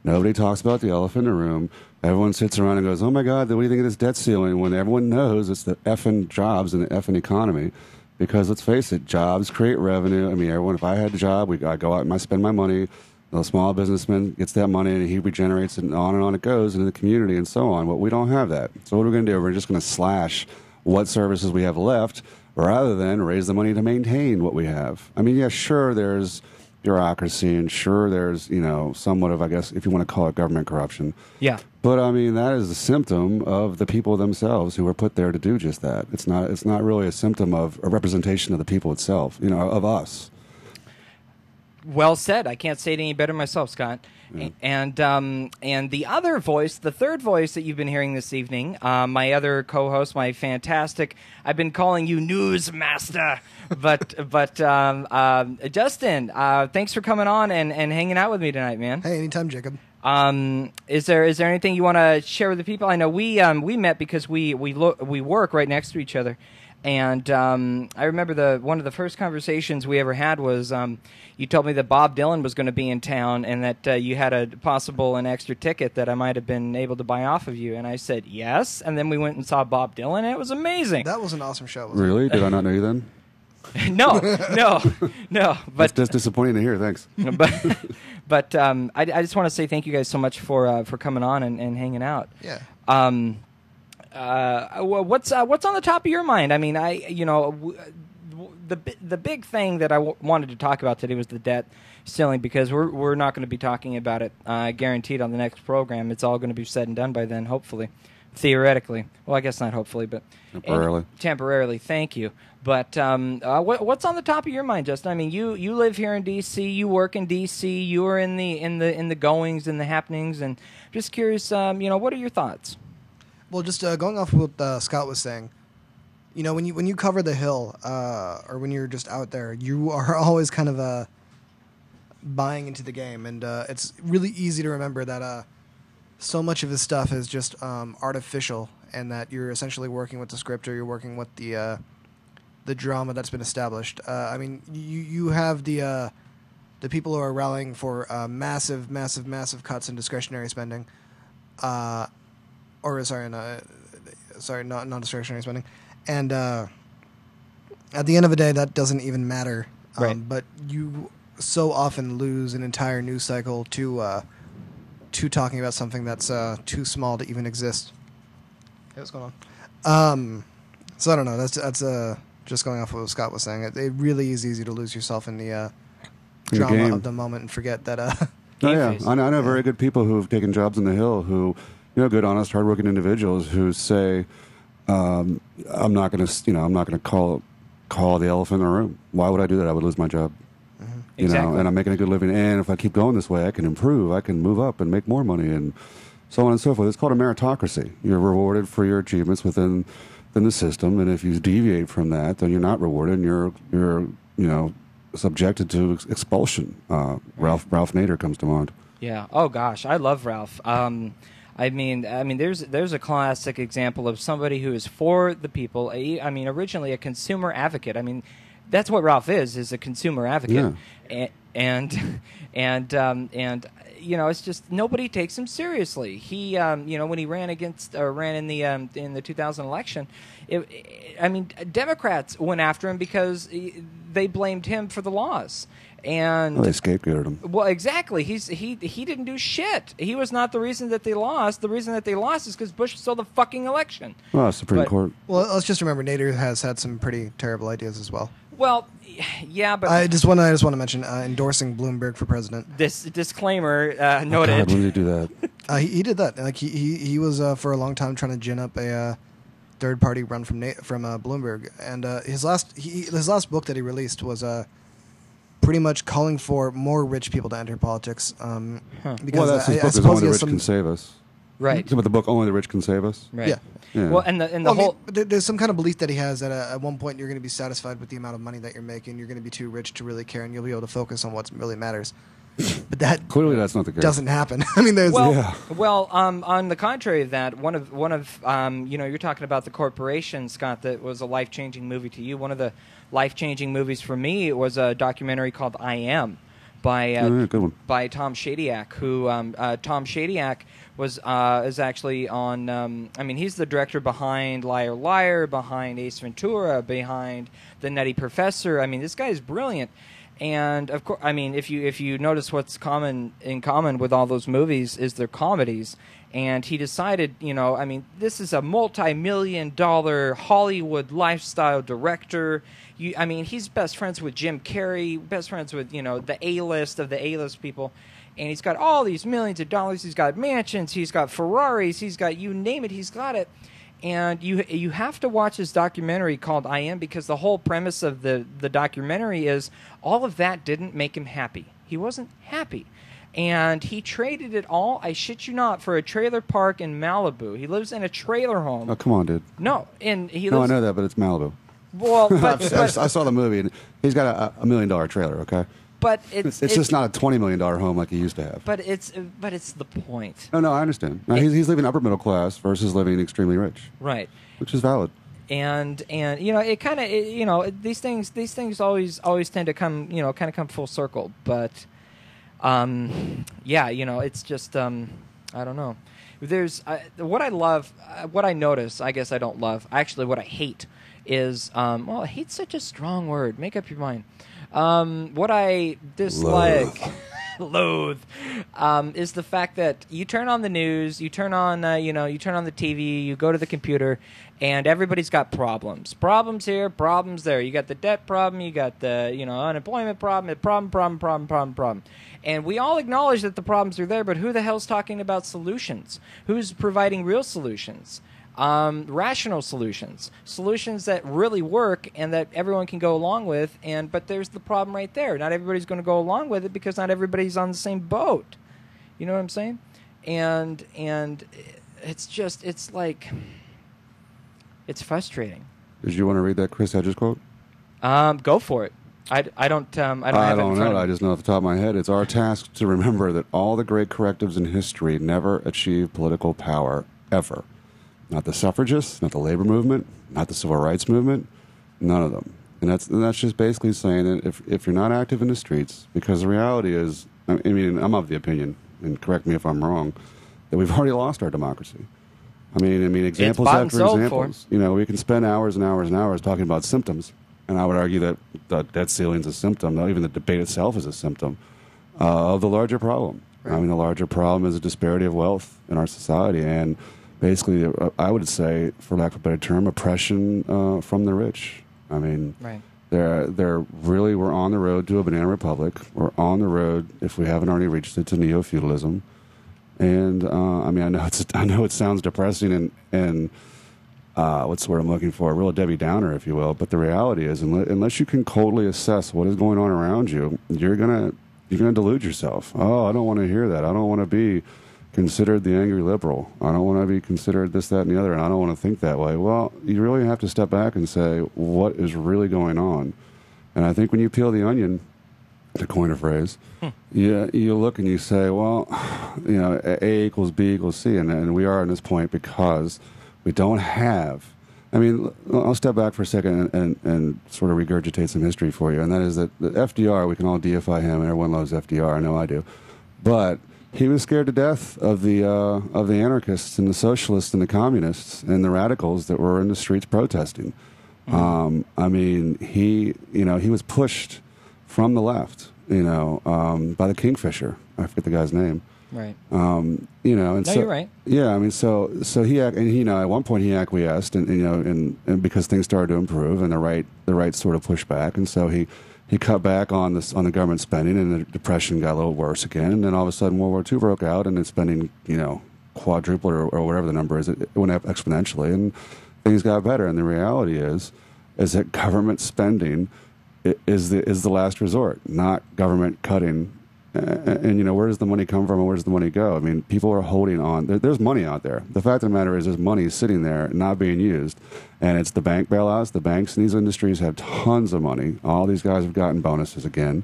Nobody talks about the elephant in the room. Everyone sits around and goes, oh my God, what do you think of this debt ceiling? When everyone knows it's the effing jobs and the effing economy. Because let's face it, jobs create revenue. I mean, if I had a job, I go out and I spend my money. The small businessman gets that money and he regenerates it, and on it goes into the community and so on. But we don't have that. So what are we going to do? We're just going to slash what services we have left rather than raise the money to maintain what we have. I mean, yeah, sure, there's bureaucracy and sure there's, somewhat of, I guess, if you want to call it government corruption. Yeah. But, I mean, that is a symptom of the people themselves who are put there to do just that. It's not really a symptom of a representation of the people itself, of us. Well said. I can't say it any better myself, Scott. Yeah. And the other voice, the third voice that you've been hearing this evening, my other co-host, my fantastic, I've been calling you Newsmaster, but Justin, thanks for coming on and hanging out with me tonight, man. Hey, anytime, Jacob. Is there anything you want to share with the people? I know we met because we work right next to each other. And I remember one of the first conversations we ever had was you told me that Bob Dylan was going to be in town and that you had an extra ticket that I might have been able to buy off of you. And I said yes. And then we went and saw Bob Dylan, and it was amazing. That was an awesome show. Really? Did I not know you then? No. But that's disappointing to hear. Thanks. But I just want to say thank you guys so much for coming on and hanging out. Yeah. What's on the top of your mind? I mean, the big thing that I wanted to talk about today was the debt ceiling, because we're not going to be talking about it guaranteed on the next program. It's all going to be said and done by then, hopefully, theoretically. Well, I guess not hopefully, but temporarily. Thank you. But what's on the top of your mind, Justin? I mean, you live here in D.C., you work in D.C., you are in the goings and the happenings, and I'm just curious. What are your thoughts? Well, just going off what Scott was saying, when you cover the Hill, or when you're just out there, you are always kind of buying into the game, and it's really easy to remember that so much of his stuff is just artificial, and that you're essentially working with the script, or you're working with the drama that's been established. I mean, you have the people who are rallying for massive cuts in discretionary spending. Not discretionary spending, and at the end of the day, that doesn't even matter. Right. But you so often lose an entire news cycle to talking about something that's too small to even exist. Hey, what's going on? So I don't know. That's just going off what Scott was saying. It really is easy to lose yourself in the drama of the moment and forget that. I know very good people who have taken jobs in the Hill who. Good, honest, hardworking individuals who say, "I'm not going to call the elephant in the room. Why would I do that? I would lose my job. Mm-hmm. Exactly. And I'm making a good living. And if I keep going this way, I can improve. I can move up and make more money, and so on and so forth. It's called a meritocracy. You're rewarded for your achievements within the system, and if you deviate from that, then you're not rewarded. And you're subjected to expulsion. Ralph Nader comes to mind. Yeah. Oh gosh, I love Ralph. I mean, there's a classic example of somebody who is for the people. Originally a consumer advocate. I mean, that's what Ralph is a consumer advocate. Yeah. And it's just nobody takes him seriously. He, when he ran in the 2000 election, Democrats went after him because they blamed him for the loss. And they scapegoated him. Well, exactly. He didn't do shit. He was not the reason that they lost. The reason that they lost is because Bush stole the fucking election. Well, Supreme Court. Well, let's just remember Nader has had some pretty terrible ideas as well. Well, yeah, but I just want to mention endorsing Bloomberg for president. This disclaimer noted. God, when did he do that? He did that. Like he was for a long time trying to gin up a third party run from Bloomberg, and his last book that he released was pretty much calling for more rich people to enter politics. Because Well, that's his book. I Is suppose Only he the has Rich Can Save Us. Right. But the book Only the Rich Can Save Us. Right. Yeah. Well, and the Well, I mean, whole there's some kind of belief that he has that at one point you're going to be satisfied with the amount of money that you're making. You're going to be too rich to really care, and you'll be able to focus on what really matters. But that Clearly, that's not the case. doesn't happen. I mean, there's on the contrary of that, one of you're talking about the corporation, Scott, that was a life-changing movie to you. One of the life-changing movies for me was a documentary called I Am by good one. by Tom Shadyac, who Tom Shadyac is actually on. He's the director behind Liar Liar, behind Ace Ventura, behind The Nutty Professor. I mean, this guy is brilliant. And of course, I mean, if you notice what's in common with all those movies is they're comedies. And he decided, this is a multi-million-dollar Hollywood lifestyle director. He's best friends with Jim Carrey, best friends with the A-list of the A-list people, and he's got all these millions of dollars. He's got mansions, he's got Ferraris, he's got you name it, he's got it. And you have to watch this documentary called I Am, because the whole premise of the documentary is all of that didn't make him happy. He wasn't happy. And he traded it all, I shit you not, for a trailer park in Malibu. He lives in a trailer home. Oh, come on, dude. No, and he No, I lives... know that, but it's Malibu. Well, but I saw the movie, and he's got a $1 million trailer, okay? But it's just not a $20 million home like he used to have. But it's the point. No, I understand. No, he's living upper middle class versus living extremely rich. Right. Which is valid. And it kind of these things always tend to come full circle. But it's just I don't know. There's what I love, what I notice. I guess I don't love. Actually, what I hate is hate's such a strong word. Make up your mind. What I dislike, loathe, is the fact that you turn on the news, you turn on the TV, you go to the computer, and everybody's got problems. Problems here, problems there. You got the debt problem, you got the unemployment problem, and we all acknowledge that the problems are there. But who the hell's talking about solutions? Who's providing real solutions? Rational solutions that really work and that everyone can go along with. But there's the problem right there. Not everybody's going to go along with it because not everybody's on the same boat. You know what I'm saying? And it's frustrating. Did you want to read that Chris Hedges quote? Go for it. I don't have it in front of me. I just know off the top of my head. It's our task to remember that all the great correctives in history never achieved political power, ever. Not the suffragists, not the labor movement, not the civil rights movement, none of them. And that's just basically saying that if you're not active in the streets, because the reality is, I'm of the opinion, and correct me if I'm wrong, that we've already lost our democracy. Examples after examples. We can spend hours and hours and hours talking about symptoms, and I would argue that the debt ceiling is a symptom. Not even the debate itself is a symptom of the larger problem. Right. The larger problem is a disparity of wealth in our society, and basically, I would say, for lack of a better term, oppression from the rich. Right. We're on the road to a banana republic. We're on the road, if we haven't already reached it, to neo-feudalism. And I know it sounds depressing and what's the word I'm looking for? A real Debbie Downer, if you will. But the reality is, unless you can coldly assess what is going on around you, you're gonna delude yourself. Oh, I don't want to hear that. I don't want to be considered the angry liberal. I don't want to be considered this, that, and the other, and I don't want to think that way. Well, you really have to step back and say, what is really going on? And I think when you peel the onion, to coin a phrase, you look and you say, well, A equals B equals C, and we are at this point because we don't have... I'll step back for a second and sort of regurgitate some history for you, and that is that the FDR, we can all deify him, and everyone loves FDR, I know I do, but he was scared to death of the anarchists and the socialists and the communists and the radicals that were in the streets protesting. He was pushed from the left, by the Kingfisher. I forget the guy's name. Right. You're right. Yeah, so he at one point he acquiesced, and because things started to improve and the right sort of pushed back, and so he cut back on the government spending, and the depression got a little worse again, and then all of a sudden World War II broke out, and the spending quadrupled or whatever the number is. It went up exponentially, and things got better. And the reality is that government spending is the last resort, not government cutting. And where does the money come from and where does the money go? I mean, people are holding on. There's money out there. The fact of the matter is there's money sitting there not being used. And it's the bank bailouts. The banks in these industries have tons of money. All these guys have gotten bonuses again.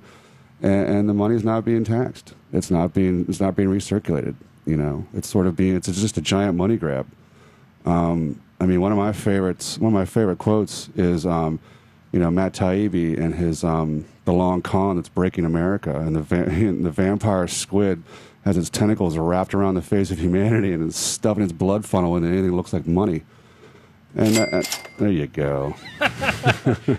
And the money's not being taxed. It's not being recirculated. It's sort of it's just a giant money grab. I mean, one of my favorite quotes is, Matt Taibbi and his The Long Con That's Breaking America, and the vampire squid has its tentacles wrapped around the face of humanity and it's stuffing its blood funnel into anything that looks like money. And there you go.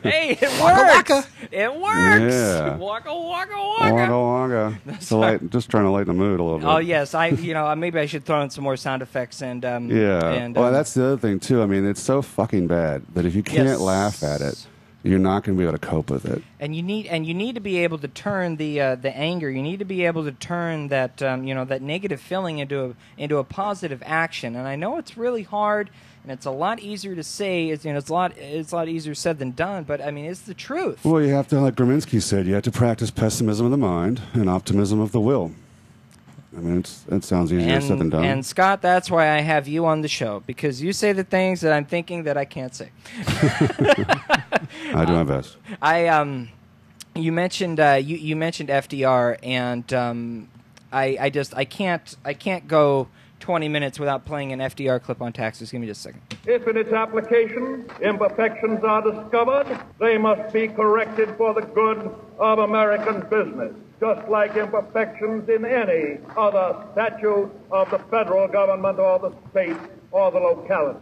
Hey, it works. Waka. It works. Yeah. Waka, waka, Waka waka. waka. Just trying to lighten the mood a little bit. Oh yes, maybe I should throw in some more sound effects and yeah. And, well, that's the other thing too. I mean, it's so fucking bad that if you can't laugh at it, you're not going to be able to cope with it. And you need to be able to turn the anger. You need to be able to turn that that negative feeling into a positive action. And I know it's really hard, and it's a lot easier to say. It's a lot easier said than done. But I mean, it's the truth. Well, you have to, like Graminsky said, you have to practice pessimism of the mind and optimism of the will. I mean, it sounds easier said than done. And Scott, that's why I have you on the show, because you say the things that I'm thinking that I can't say. I do my best. You mentioned FDR, and I can't go 20 minutes without playing an FDR clip on taxes. Give me just a second. If in its application imperfections are discovered, they must be corrected for the good of American business, just like imperfections in any other statute of the federal government or the state or the locality.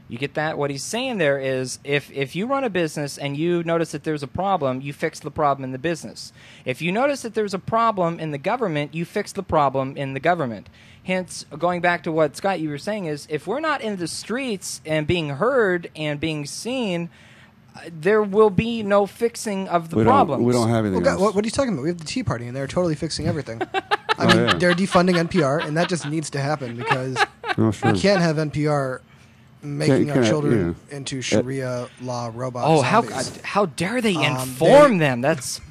You get that? What he's saying there is if you run a business and you notice that there's a problem, you fix the problem in the business. If you notice that there's a problem in the government, you fix the problem in the government. Hence, going back to what, Scott, you were saying is, if we're not in the streets and being heard and being seen, there will be no fixing of the problems. We don't have anything else. What are you talking about? We have the Tea Party, and they're totally fixing everything. I mean, they're defunding NPR, and that just needs to happen because we can't have NPR making our children into Sharia law robots. Oh, how dare they inform them? That's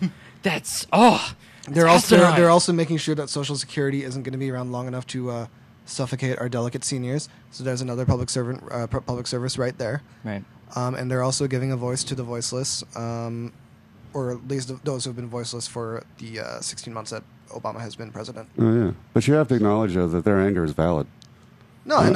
They're also making sure that Social Security isn't going to be around long enough to suffocate our delicate seniors. So there's another public service right there. Right. And they're also giving a voice to the voiceless, or at least those who have been voiceless for the 16 months that Obama has been president. Oh yeah, but you have to acknowledge though that their anger is valid. No, I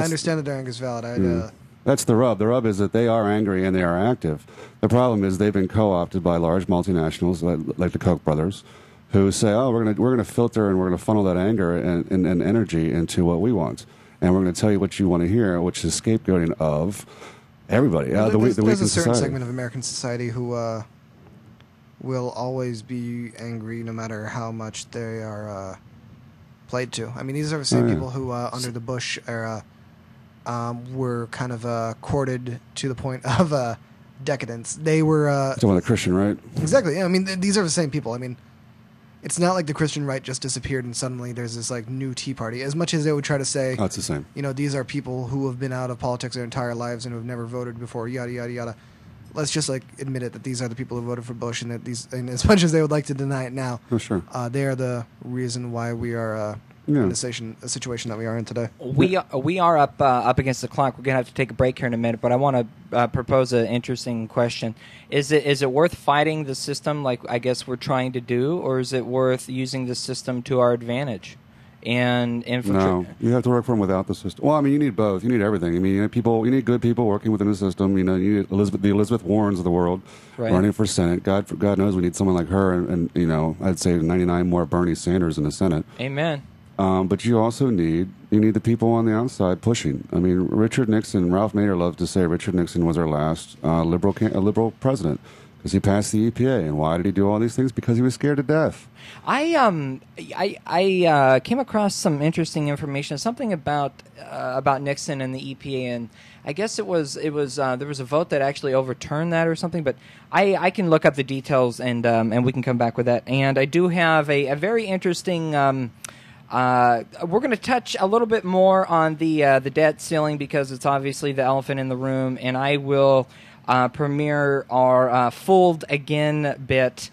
understand that their anger is valid. That's the rub. The rub is that they are angry and they are active. The problem is they've been co-opted by large multinationals like the Koch brothers, who say, "Oh, we're gonna filter and we're gonna funnel that anger and energy into what we want, and we're gonna tell you what you want to hear," which is scapegoating of everybody. There's a certain segment of American society who will always be angry no matter how much they are played to. I mean, these are the same people who, under the Bush era, were kind of courted to the point of decadence. They were... Talking about the Christian right? Exactly. Yeah, I mean, these are the same people. I mean, it's not like the Christian right just disappeared and suddenly there's this like new Tea Party. As much as they would try to say... Oh, it's the same. You know, these are people who have been out of politics their entire lives and who have never voted before, yada, yada, yada. Let's just like admit it that these are the people who voted for Bush, and that these, and as much as they would like to deny it now, they are the reason why we are in the situation that we are in today. We are up against the clock. We're gonna have to take a break here in a minute, but I want to propose an interesting question. Is it worth fighting the system like I guess we're trying to do, or is it worth using the system to our advantage? And no, you have to work for them without the system. Well, I mean, you need both. You need everything. I mean, you need good people working within the system. You know, you need the Elizabeth Warrens of the world running for Senate. God knows we need someone like her, and you know, I'd say 99 more Bernie Sanders in the Senate. Amen. But you also need the people on the outside pushing. I mean, Richard Nixon, Ralph Nader loved to say Richard Nixon was our last liberal president. Because he passed the EPA, and why did he do all these things? Because he was scared to death. I came across some interesting information, something about Nixon and the EPA, and I guess it was there was a vote that actually overturned that or something. But I can look up the details and we can come back with that. And I do have a very interesting. We're going to touch a little bit more on the debt ceiling because it's obviously the elephant in the room, and I will. premiere our Fooled Again bit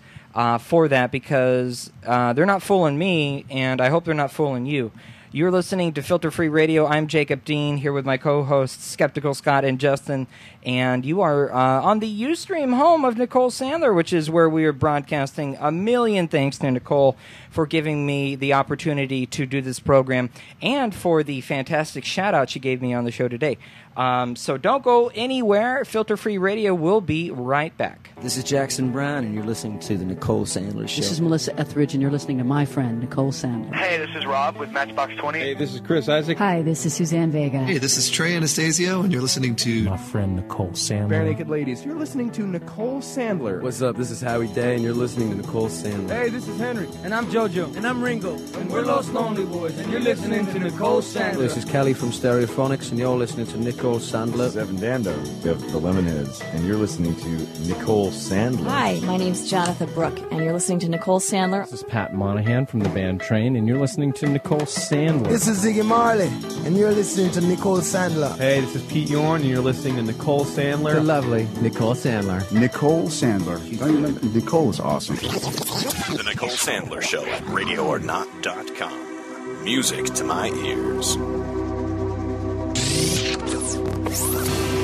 for that, because they're not fooling me, and I hope they're not fooling you. You're listening to Filter Free Radio. I'm Jacob Dean, here with my co-hosts Skeptical Scott and Justin, and you are on the Ustream home of Nicole Sandler, which is where we are broadcasting. A million thanks to Nicole for giving me the opportunity to do this program, and for the fantastic shout-out she gave me on the show today. So don't go anywhere. Filter Free Radio will be right back. This is Jackson Brown, and you're listening to The Nicole Sandler Show. This is Melissa Etheridge, and you're listening to my friend, Nicole Sandler. Hey, this is Rob with Matchbox 20. Hey, this is Chris Isaac. Hi, this is Suzanne Vega. Hey, this is Trey Anastasio, and you're listening to my friend Nicole Sandler. Bare Naked Ladies, you're listening to Nicole Sandler. What's up? This is Howie Day, and you're listening to Nicole Sandler. Hey, this is Henry. And I'm JoJo. And I'm Ringo. And we're Los Lonely Boys, and you're listening to Nicole Sandler. This is Kelly from Stereophonics, and you're listening to Nicole Sandler. This is Evan Dando of the Lemonheads, and you're listening to Nicole Sandler. Hi, my name's Jonathan Brooke, and you're listening to Nicole Sandler. This is Pat Monahan from the band Train, and you're listening to Nicole Sandler. This is Ziggy Marley, and you're listening to Nicole Sandler. Hey, this is Pete Yorn, and you're listening to Nicole Sandler. The lovely Nicole Sandler. Nicole Sandler. Nicole is awesome. The Nicole Sandler Show at RadioOrNot.com. Music to my ears.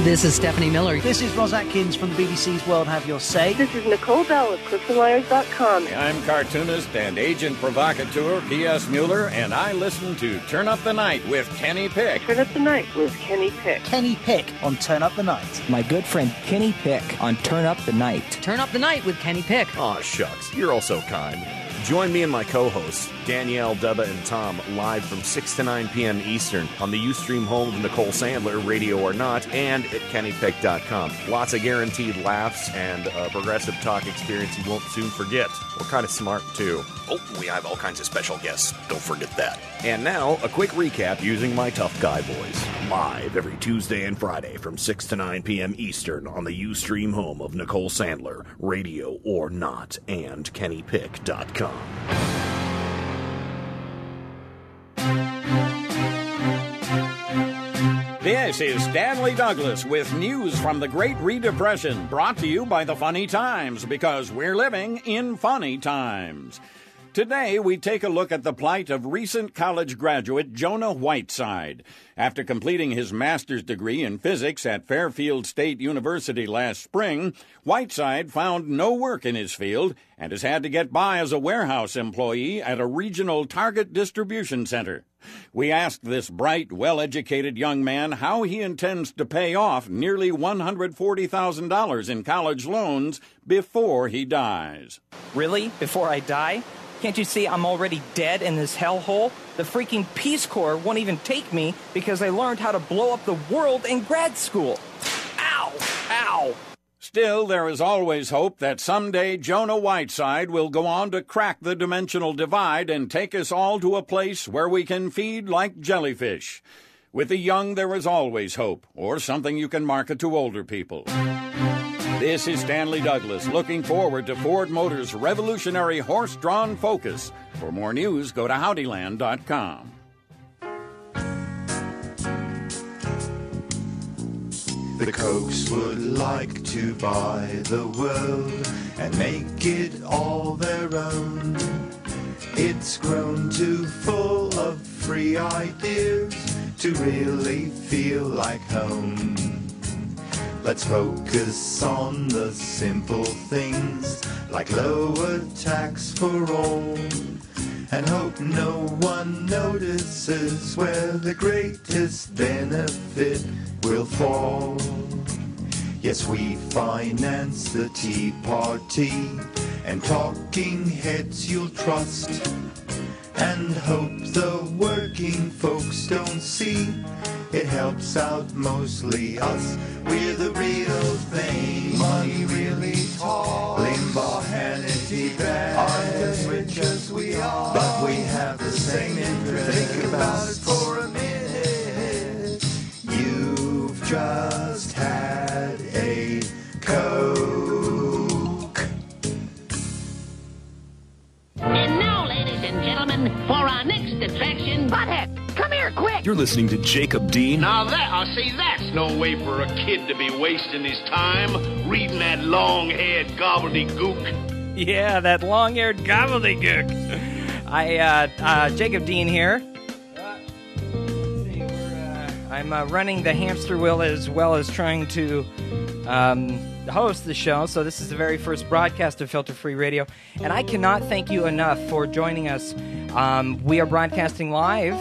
This is Stephanie Miller. This is Roz Atkins from the BBC's World Have Your Say. This is Nicole Bell of CrystalWires.com. I'm cartoonist and agent provocateur P.S. Mueller, and I listen to Turn Up the Night with Kenny Pick. Turn Up the Night with Kenny Pick. Kenny Pick on Turn Up the Night. My good friend Kenny Pick on Turn Up the Night. Turn Up the Night with Kenny Pick. Aw, shucks. You're all so kind. Join me and my co-hosts, Danielle, Dubba, and Tom, live from 6 to 9 p.m. Eastern on the Ustream home of Nicole Sandler, Radio or Not, and at KennyPick.com. Lots of guaranteed laughs and a progressive talk experience you won't soon forget. We're kind of smart, too. Oh, we have all kinds of special guests. Don't forget that. And now, a quick recap using my tough guy voice. Live every Tuesday and Friday from 6 to 9 p.m. Eastern on the Ustream home of Nicole Sandler, Radio or Not, and KennyPick.com. This is Stanley Douglas with news from the Great Redepression, brought to you by the Funny Times, because we're living in funny times. Today, we take a look at the plight of recent college graduate Jonah Whiteside. After completing his master's degree in physics at Fairfield State University last spring, Whiteside found no work in his field and has had to get by as a warehouse employee at a regional Target distribution center. We asked this bright, well-educated young man how he intends to pay off nearly $140,000 in college loans before he dies. Really? Before I die? Can't you see I'm already dead in this hellhole? The freaking Peace Corps won't even take me because I learned how to blow up the world in grad school. Ow! Ow! Still, there is always hope that someday Jonah Whiteside will go on to crack the dimensional divide and take us all to a place where we can feed like jellyfish. With the young, there is always hope, or something you can market to older people. This is Stanley Douglas, looking forward to Ford Motors' revolutionary horse-drawn Focus. For more news, go to howdyland.com. The Kochs would like to buy the world and make it all their own. It's grown too full of free ideas to really feel like home. Let's focus on the simple things like lower tax for all, and hope no one notices where the greatest benefit will fall. Yes, we finance the Tea Party and talking heads you'll trust, and hope the working folks don't see it helps out mostly us. We're the real thing. Money really tall. Limbaugh, Hannity, bad. Aren't as rich as we are, but we have the same interest. Think about it for a minute. You've just had a Coke. And now, ladies and gentlemen, for our next attraction, Butthead, come here quick. You're listening to Jacob Dean. Now that's no way for a kid to be wasting his time reading that long-haired gobbledygook. Yeah, that long-haired gobbledygook. Jacob Dean here. I'm running the hamster wheel as well as trying to host the show. So this is the very first broadcast of Filter Free Radio. And I cannot thank you enough for joining us. We are broadcasting live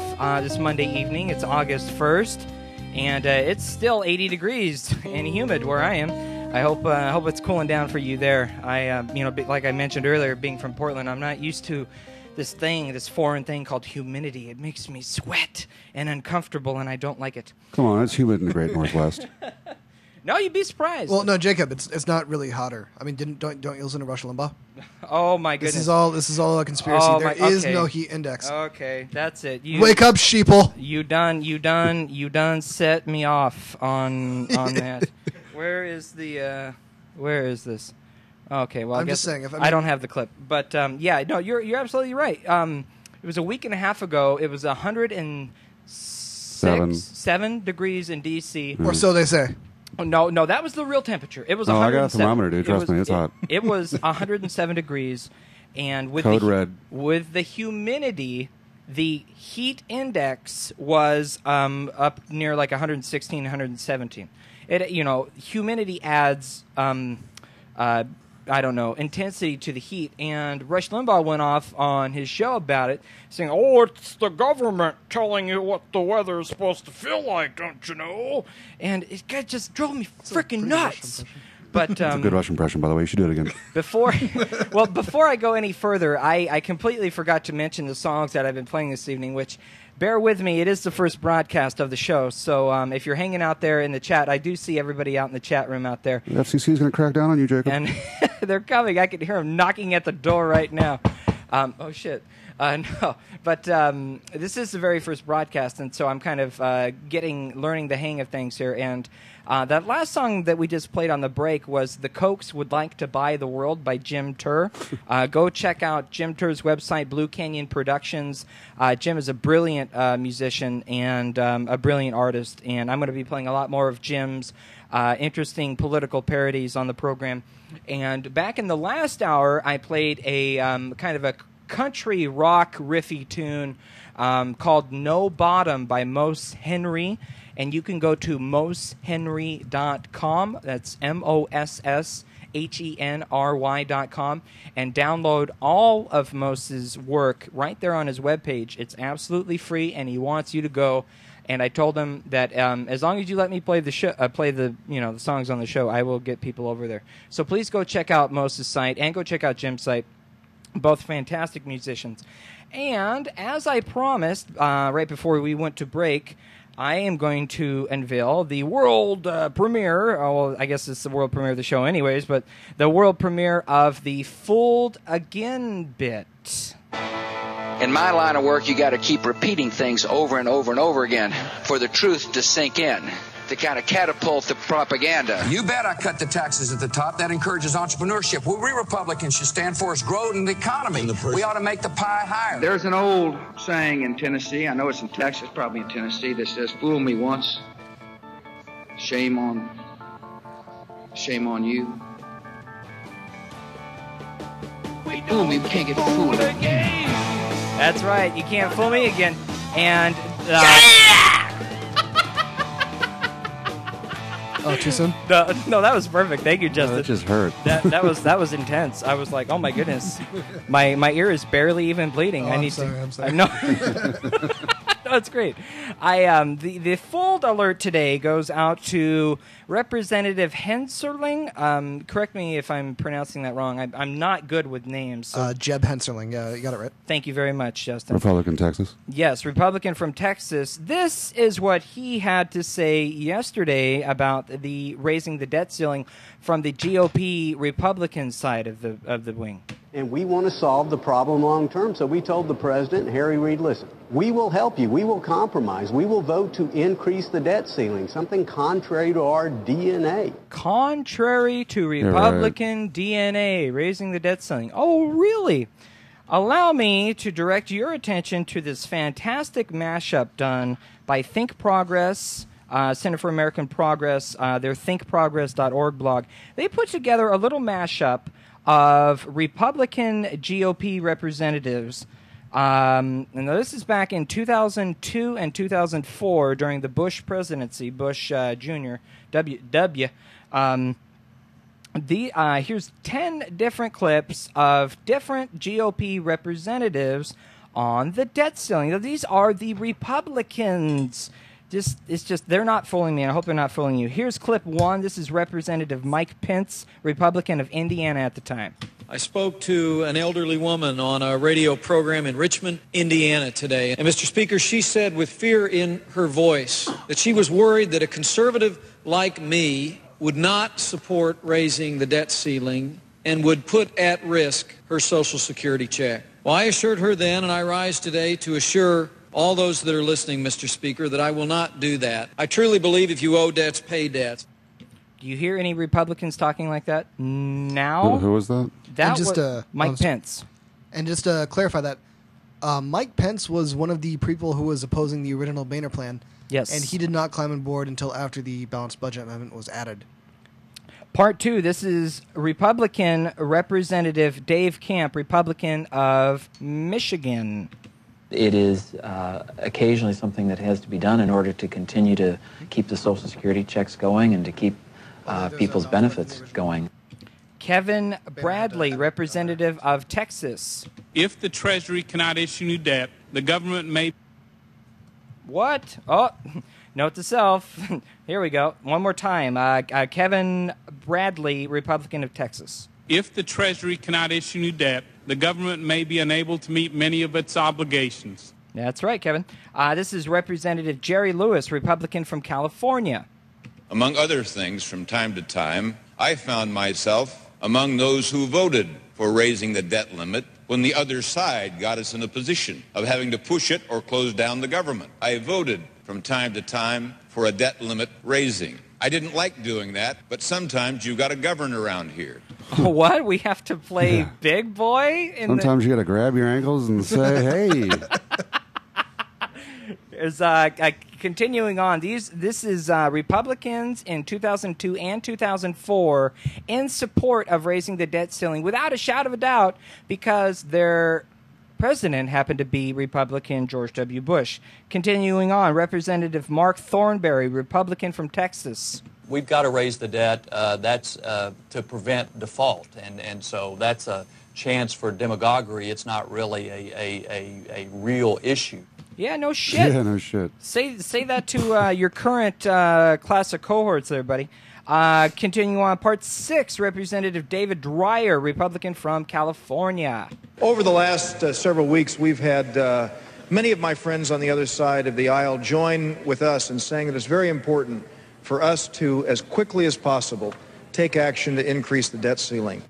this Monday evening. It's August 1st. And it's still 80 degrees and humid where I am. I hope it's cooling down for you there. Like I mentioned earlier, being from Portland, I'm not used to this foreign thing called humidity. It makes me sweat and uncomfortable, and I don't like it. Come on, it's humid in the Great Northwest. No, you'd be surprised. Well, no, Jacob, it's not really hotter. I mean, don't you listen to Rush Limbaugh? Oh my goodness! This is all a conspiracy. There is no heat index. Okay, that's it. Wake up, sheeple! You done set me off on that. Where is this? Okay, well, I guess just saying. I don't have the clip, but you're absolutely right. It was a week and a half ago. It was 107 degrees in D.C. Or so they say. Oh, no, that was the real temperature. It was. Oh, I got a thermometer, dude. Trust me, it's hot. It was 107 degrees, and with with the humidity, the heat index was up near like 116, 117. Humidity adds intensity to the heat. And Rush Limbaugh went off on his show about it, saying, "Oh, it's the government telling you what the weather is supposed to feel like, don't you know?" And it just drove me freaking nuts. But it's a good Rush impression, by the way. You should do it again. Before I go any further, I completely forgot to mention the songs that I've been playing this evening, which, bear with me, it is the first broadcast of the show. So if you're hanging out there in the chat, I do see everybody out in the chat room out there. The FCC is going to crack down on you, Jacob. And they're coming. I can hear them knocking at the door right now. Oh, shit. No, but this is the very first broadcast, and so I'm kind of learning the hang of things here. And that last song that we just played on the break was "The Kochs Would Like to Buy the World" by Jim Turr. Go check out Jim Turr's website, Blue Canyon Productions. Jim is a brilliant musician and a brilliant artist, and I'm going to be playing a lot more of Jim's interesting political parodies on the program. And back in the last hour, I played a kind of a country rock riffy tune called "No Bottom" by Mose Henry, and you can go to mosehenry.com. That's MOSSHENRY.com, and download all of Mose's work right there on his webpage. It's absolutely free, and he wants you to go. And I told him that as long as you let me play the show, the songs on the show, I will get people over there. So please go check out Mose's site and go check out Jim's site. Both fantastic musicians. And as I promised right before we went to break, I am going to unveil the world premiere. Well, I guess it's the world premiere of the show anyways, but the world premiere of the Fooled Again bit. In my line of work, you got to keep repeating things over and over and over again for the truth to sink in, to kind of catapult the propaganda. You bet I cut the taxes at the top. That encourages entrepreneurship. What we Republicans should stand for is growth in the economy. We ought to make the pie higher. There's an old saying in Tennessee, I know it's in Texas, probably in Tennessee, that says, "Fool me once, shame on you." Fool me, we can't get fooled again. That's right, you can't fool me again. And oh, too soon? No, that was perfect. Thank you, Justin. That just hurt. That was intense. I was like, oh my goodness, my ear is barely even bleeding. I'm sorry. No, it's great. The fooled alert today goes out to Representative Henserling. Correct me if I'm pronouncing that wrong. I'm not good with names. So. Jeb Henserling. Yeah, you got it right. Thank you very much, Justin. Republican, Texas. Yes, Republican from Texas. This is what he had to say yesterday about the raising the debt ceiling from the GOP Republican side of the wing. And we want to solve the problem long term. So we told the president, Harry Reid, listen, we will help you. We will compromise. We will vote to increase the debt ceiling, something contrary to our DNA. Contrary to Republican DNA, raising the debt ceiling. Oh, really? Allow me to direct your attention to this fantastic mashup done by Think Progress, Center for American Progress, their thinkprogress.org blog. They put together a little mashup of Republican GOP representatives. And this is back in 2002 and 2004 during the Bush presidency, Bush Jr., W. Here's 10 different clips of different GOP representatives on the debt ceiling. Now, these are the Republicans. They're not fooling me. I hope they're not fooling you. Here's clip 1. This is Representative Mike Pence, Republican of Indiana at the time. I spoke to an elderly woman on a radio program in Richmond, Indiana today. And Mr. Speaker, she said with fear in her voice that she was worried that a conservative like me would not support raising the debt ceiling and would put at risk her Social Security check. Well, I assured her then, and I rise today to assure all those that are listening, Mr. Speaker, that I will not do that. I truly believe if you owe debts, pay debts. Do you hear any Republicans talking like that now? Who was that? That was Mike Pence. And just to clarify that, Mike Pence was one of the people who was opposing the original Boehner plan. Yes. And he did not climb on board until after the balanced budget amendment was added. Part 2, this is Republican Representative Dave Camp, Republican of Michigan. It is occasionally something that has to be done in order to continue to keep the Social Security checks going and to keep people's benefits going. Kevin Bradley, representative of Texas. If the Treasury cannot issue new debt, the government may... What? Oh, note to self. Here we go. One more time. Kevin Bradley, Republican of Texas. If the Treasury cannot issue new debt, the government may be unable to meet many of its obligations. That's right, Kevin. This is Representative Jerry Lewis, Republican from California. Among other things, from time to time, I found myself among those who voted for raising the debt limit when the other side got us in a position of having to push it or close down the government. I voted from time to time for a debt limit raising. I didn't like doing that, but sometimes you got to govern around here. What? We have to play big boy? Sometimes you got to grab your ankles and say, hey. There's continuing on. This is Republicans in 2002 and 2004 in support of raising the debt ceiling without a shadow of a doubt because their president happened to be Republican George W. Bush. Continuing on, Representative Mark Thornberry, Republican from Texas. We've got to raise the debt. That's to prevent default, and so that's a chance for demagoguery. It's not really a real issue. Yeah, no shit. Yeah, no shit. Say that to your current class of cohorts there, buddy. Continuing on, Part 6, Representative David Dreyer, Republican from California. Over the last several weeks, we've had many of my friends on the other side of the aisle join with us in saying that it's very important for us to, as quickly as possible, take action to increase the debt ceiling.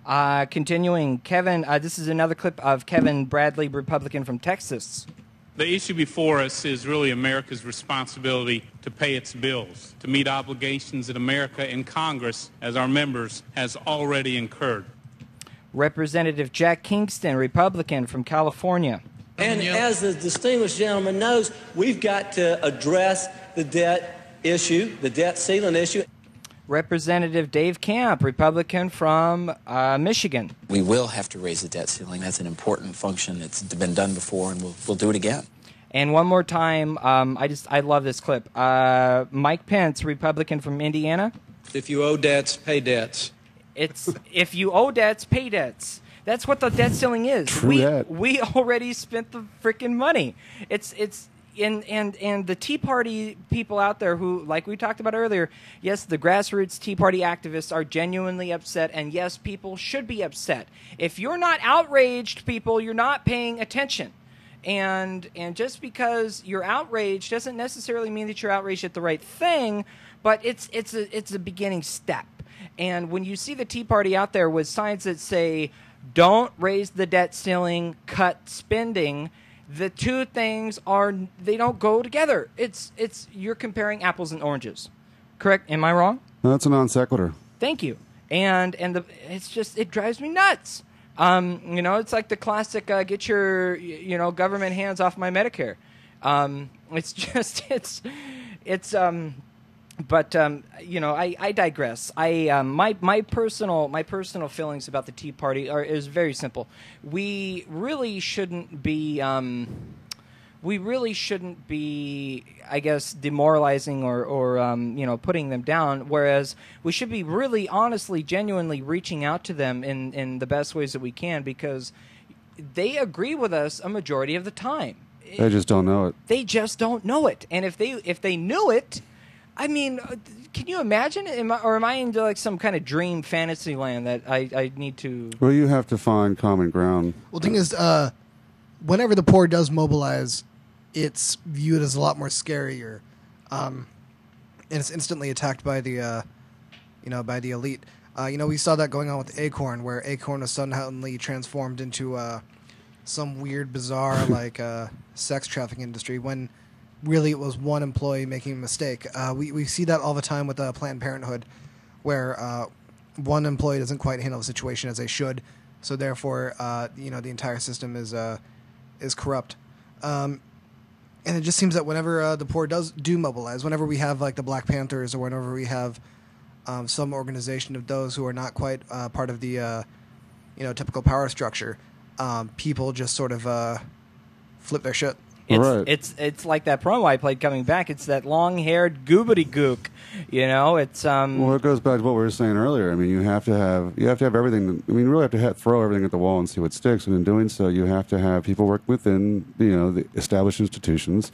Continuing, Kevin, this is another clip of Kevin Bradley, Republican from Texas. The issue before us is really America's responsibility to pay its bills, to meet obligations that America and Congress, as our members, has already incurred. Representative Jack Kingston, Republican from California. And as the distinguished gentleman knows, we've got to address the debt issue, the debt ceiling issue. Representative Dave Camp, Republican from Michigan. We will have to raise the debt ceiling. That's an important function. It's been done before, and we'll do it again. And one more time, I love this clip. Mike Pence, Republican from Indiana. If you owe debts, pay debts. It's if you owe debts, pay debts. That's what the debt ceiling is. True we already spent the freaking money. And the Tea Party people out there who, like we talked about earlier, yes, the grassroots Tea Party activists are genuinely upset, and yes, people should be upset. If you're not outraged, people, you're not paying attention. And just because you're outraged doesn't necessarily mean that you're outraged at the right thing, but it's a beginning step. And when you see the Tea Party out there with signs that say, don't raise the debt ceiling, cut spending, the two things they don't go together. It's you're comparing apples and oranges. Correct? Am I wrong? No, that's a non sequitur. Thank you. And it drives me nuts. It's like the classic get your government hands off my Medicare. It's just But you know, I digress. My personal feelings about the Tea Party is very simple. We really shouldn't be I guess, demoralizing or you know, putting them down. Whereas we should be really, honestly, genuinely reaching out to them in the best ways that we can, because they agree with us a majority of the time. They just don't know it. They just don't know it. And if they knew it, I mean, can you imagine? Am I into like some kind of dream fantasy land that I need to? Well, you have to find common ground. Well, the thing is, whenever the poor does mobilize, it's viewed as a lot more scarier, and it's instantly attacked by the, by the elite. We saw that going on with Acorn, where Acorn was suddenly transformed into some weird, bizarre, like sex trafficking industry when really it was one employee making a mistake. We see that all the time with Planned Parenthood, where one employee doesn't quite handle the situation as they should, so therefore, the entire system is corrupt. And it just seems that whenever the poor do mobilize, whenever we have like the Black Panthers, or whenever we have some organization of those who are not quite part of the typical power structure, people just sort of flip their shit. It's like that promo I played coming back. It's that long-haired goobity-gook. It's Well, it goes back to what we were saying earlier. I mean, you have to have everything. I mean, you really have to throw everything at the wall and see what sticks. And in doing so, you have to have people work within the established institutions,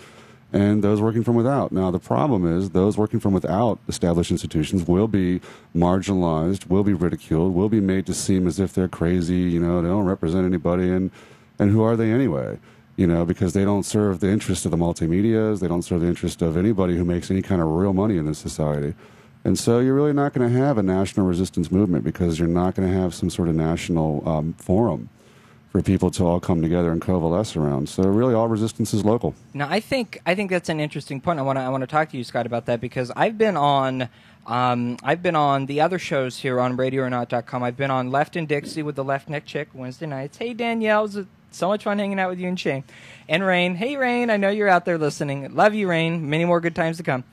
and those working from without. Now, the problem is those working from without established institutions will be marginalized, will be ridiculed, will be made to seem as if they're crazy. They don't represent anybody, and who are they anyway? Because they don't serve the interest of the multimedias. They don't serve the interest of anybody who makes any kind of real money in this society. And so you're really not going to have a national resistance movement, because you're not going to have some sort of national forum for people to all come together and coalesce around. So really all resistance is local. Now, I think that's an interesting point. I want to talk to you, Scott, about that, because I've been on the other shows here on RadioOrNot.com. I've been on Left and Dixie with the Left Neck Chick Wednesday nights. Hey, Danielle. So much fun hanging out with you and Shane. And Rain. Hey, Rain. I know you're out there listening. Love you, Rain. Many more good times to come.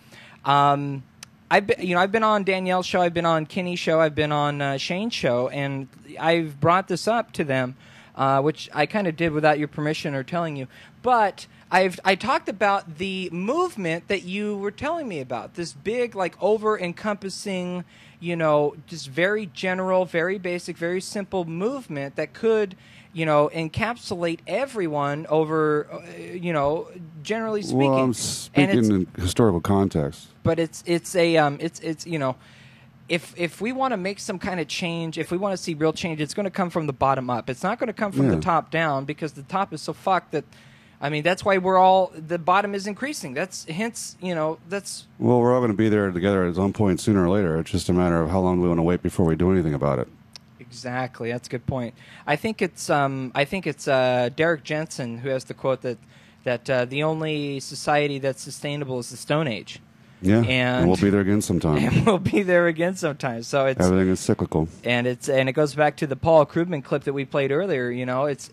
I've been on Danielle's show. I've been on Kenny's show. I've been on Shane's show. And I've brought this up to them, which I kind of did without your permission or telling you. But I talked about the movement that you were telling me about. This big, like, over-encompassing, just very general, very basic, very simple movement that could encapsulate everyone over, generally speaking. Well, I'm speaking in historical context. But if we want to make some kind of change, if we want to see real change, it's going to come from the bottom up. It's not going to come from the top down, because the top is so fucked that, that's why the bottom is increasing. That's Well, we're all going to be there together at some point sooner or later. It's just a matter of how long we want to wait before we do anything about it. Exactly, that's a good point. I think it's Derek Jensen who has the quote that the only society that's sustainable is the Stone Age. Yeah, and we'll be there again sometime. And we'll be there again sometime. So everything is cyclical, and it goes back to the Paul Krugman clip that we played earlier.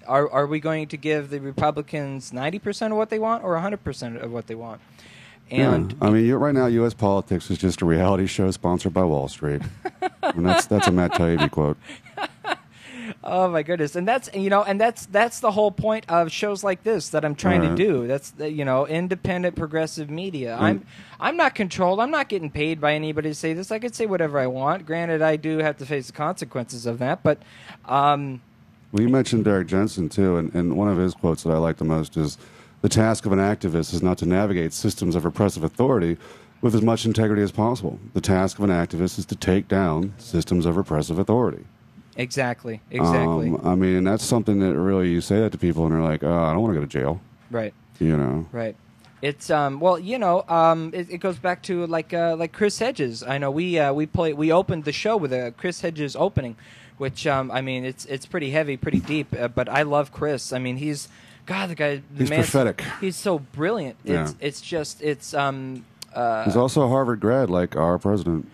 Are we going to give the Republicans 90% of what they want or 100% of what they want? And right now, U.S. politics is just a reality show sponsored by Wall Street. That's a Matt Taibbi quote. Oh my goodness, and that's the whole point of shows like this that I'm trying to do. That's independent progressive media. I'm not controlled. I'm not getting paid by anybody to say this. I could say whatever I want. Granted, I do have to face the consequences of that. But well, you mentioned Derek Jensen too, and one of his quotes that I like the most is, "The task of an activist is not to navigate systems of repressive authority with as much integrity as possible. The task of an activist is to take down systems of repressive authority." Exactly. And that's something that really, you say that to people and they're like, I don't want to go to jail. Right. Right. It's it goes back to like Chris Hedges. I know we opened the show with a Chris Hedges opening, which it's pretty heavy, pretty deep, but I love Chris. He's he's prophetic. He's so brilliant. He's also a Harvard grad like our president.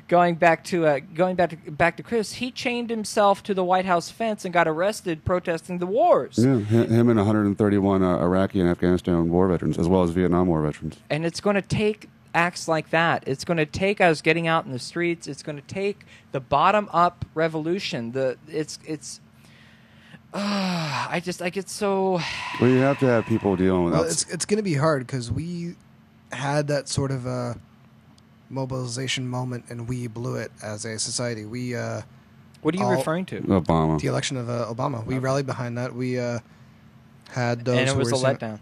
Going back to Chris, he chained himself to the White House fence and got arrested protesting the wars. Yeah, him and 131 Iraqi and Afghanistan war veterans, as well as Vietnam War veterans. And it's going to take acts like that. It's going to take us getting out in the streets. It's going to take the bottom-up revolution. I get so. Well, you have to have people dealing with. Well, it's going to be hard because we had that sort of a mobilization moment and we blew it as a society. We. What are you referring to? Obama. The election of Obama. We rallied behind that. We had those. And it was a letdown.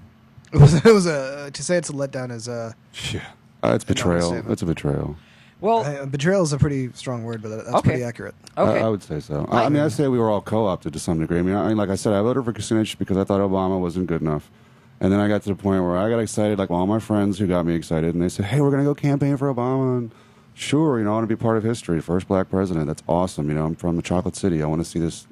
It was a. To say it's a letdown is a. Yeah. It's betrayal. It's a betrayal. Well, betrayal is a pretty strong word, but that's pretty accurate. Okay. I would say so. I mean, I say we were all co-opted to some degree. I mean, like I said, I voted for Kucinich because I thought Obama wasn't good enough. And then I got to the point where I got excited, like all my friends who got me excited, and they said, hey, we're going to go campaign for Obama. And sure, I want to be part of history. First black president. That's awesome. I'm from the Chocolate City. I want to see this,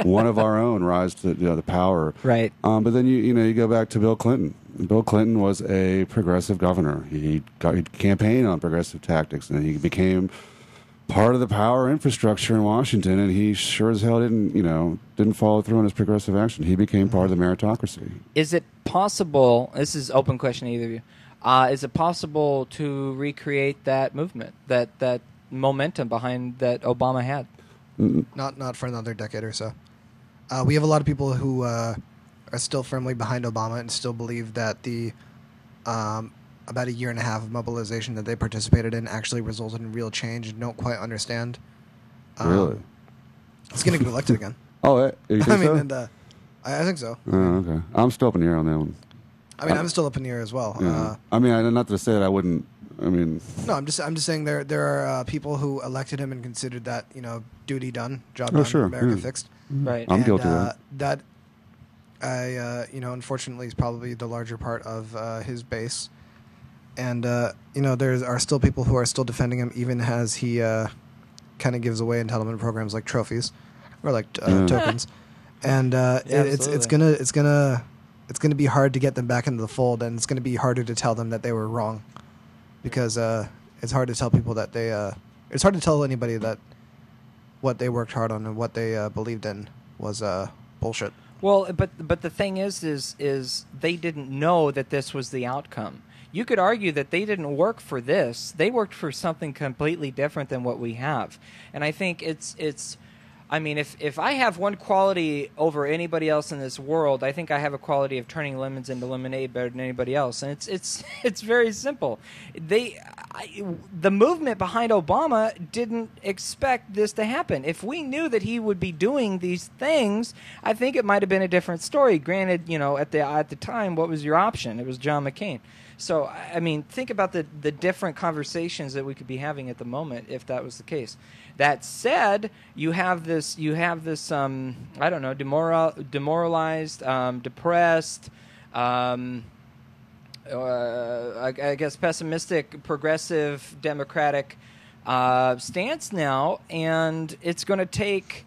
one of our own rise to the power. Right. But then, you go back to Bill Clinton. Bill Clinton was a progressive governor. He campaigned on progressive tactics, and he became part of the power infrastructure in Washington, and he sure as hell didn't follow through on his progressive action. He became part of the meritocracy. Is it possible, this is open question to either of you, is it possible to recreate that movement, that momentum behind that Obama had? Not for another decade or so. We have a lot of people who are still firmly behind Obama and still believe that the about a year and a half of mobilization that they participated in actually resulted in real change and don't quite understand. Really? He's going to get elected again. Oh, you think so? And, I think so. Oh, okay. I'm still up in the air on that one. I mean, I'm still up in the air as well. Yeah. I mean, not to say that I wouldn't. I mean, no, I'm just saying there are people who elected him and considered that duty done, job done, sure, America yeah. fixed. Right. I'm guilty of that. That unfortunately is probably the larger part of his base, and there are still people who are still defending him, even as he kind of gives away entitlement programs like trophies or like tokens, and it's gonna be hard to get them back into the fold, and it's gonna be harder to tell them that they were wrong, because it's hard to tell people that it's hard to tell anybody that what they worked hard on and what they believed in was bullshit. Well, but the thing is they didn't know that this was the outcome. You could argue that they didn't work for this; they worked for something completely different than what we have. And I think it's. I mean, if I have one quality over anybody else in this world, I think I have a quality of turning lemons into lemonade better than anybody else, and it's very simple. The movement behind Obama didn't expect this to happen. If we knew that he would be doing these things, I think it might have been a different story. Granted, at the time, what was your option? It was John McCain. So, I mean, think about the different conversations that we could be having at the moment if that was the case. That said, you have this I don't know, demoralized, depressed, I guess pessimistic, progressive, democratic stance now, and it's going to take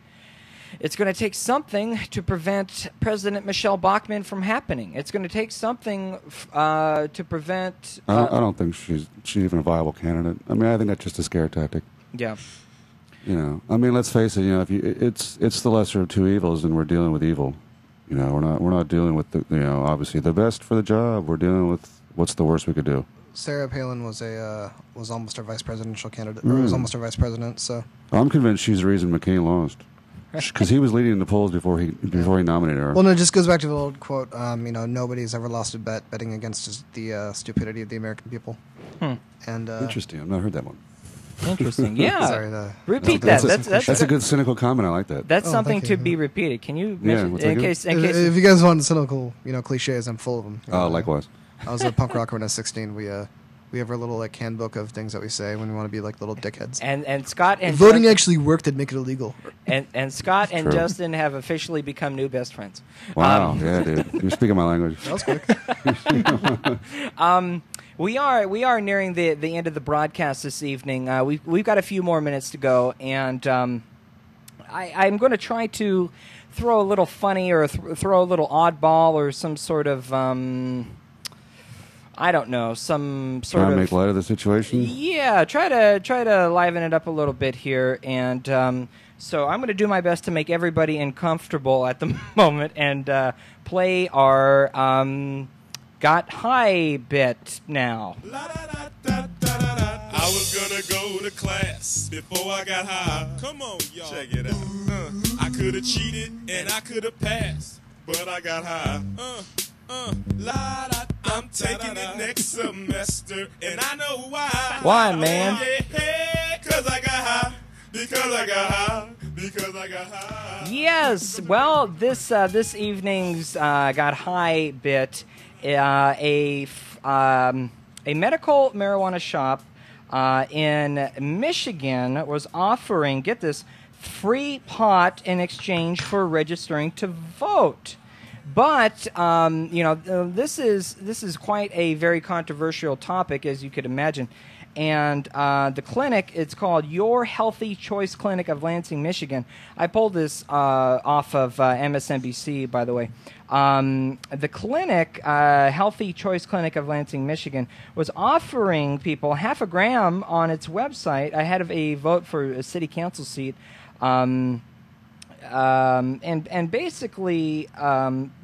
something to prevent President Michelle Bachmann from happening. It's going to take something to prevent. I don't think she's even a viable candidate. I mean, I think that's just a scare tactic. Yeah. I mean, let's face it. It's the lesser of two evils, and we're dealing with evil. We're not dealing with obviously the best for the job. We're dealing with what's the worst we could do. Sarah Palin was almost our vice presidential candidate, or was almost our vice president. So I'm convinced she's the reason McCain lost. Because he was leading the polls before he nominated her. Well, no, it just goes back to the old quote. Nobody's ever lost a bet betting against the stupidity of the American people. And interesting. I've not heard that one. Interesting. Yeah. Sorry, repeat that. That's a good cynical comment. I like that. That's something to be repeated. Can you mention in case if you guys want cynical, cliches, I'm full of them. Oh, likewise. I was a punk rocker when I was 16. We have our little handbook of things that we say when we want to be little dickheads. And Scott and voting actually worked to make it illegal. And Scott and True. Justin have officially become new best friends. Wow, yeah, dude, you're speaking my language. That was quick. We are nearing the end of the broadcast this evening. We've got a few more minutes to go, and I'm going to try to throw a little funny or throw a little oddball or some sort of. I don't know, some sort Trying of to make light of the situation. Yeah, try to liven it up a little bit here, and so I'm going to do my best to make everybody uncomfortable at the moment and play our Got High bit now. I was gonna go to class before I got high. Come on, y'all. Check it out. I could have cheated and I could have passed, but I got high. I'm taking it next semester, and I know why. Why, man? Yeah, 'cause I got high. Because I got high. Because I got high. Yes. Well, this evening's Got High bit, a medical marijuana shop in Michigan was offering, get this, free pot in exchange for registering to vote. But this is quite a very controversial topic, as you could imagine. And the clinic, it's called Your Healthy Choice Clinic of Lansing, Michigan. I pulled this off of MSNBC, by the way. The clinic, Healthy Choice Clinic of Lansing, Michigan, was offering people half a gram on its website ahead of a vote for a city council seat. And basically,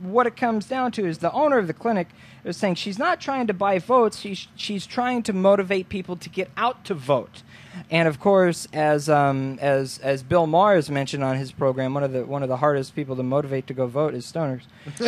what it comes down to is the owner of the clinic is saying she's not trying to buy votes. She's trying to motivate people to get out to vote. And of course, as Bill Maher has mentioned on his program, one of the hardest people to motivate to go vote is stoners.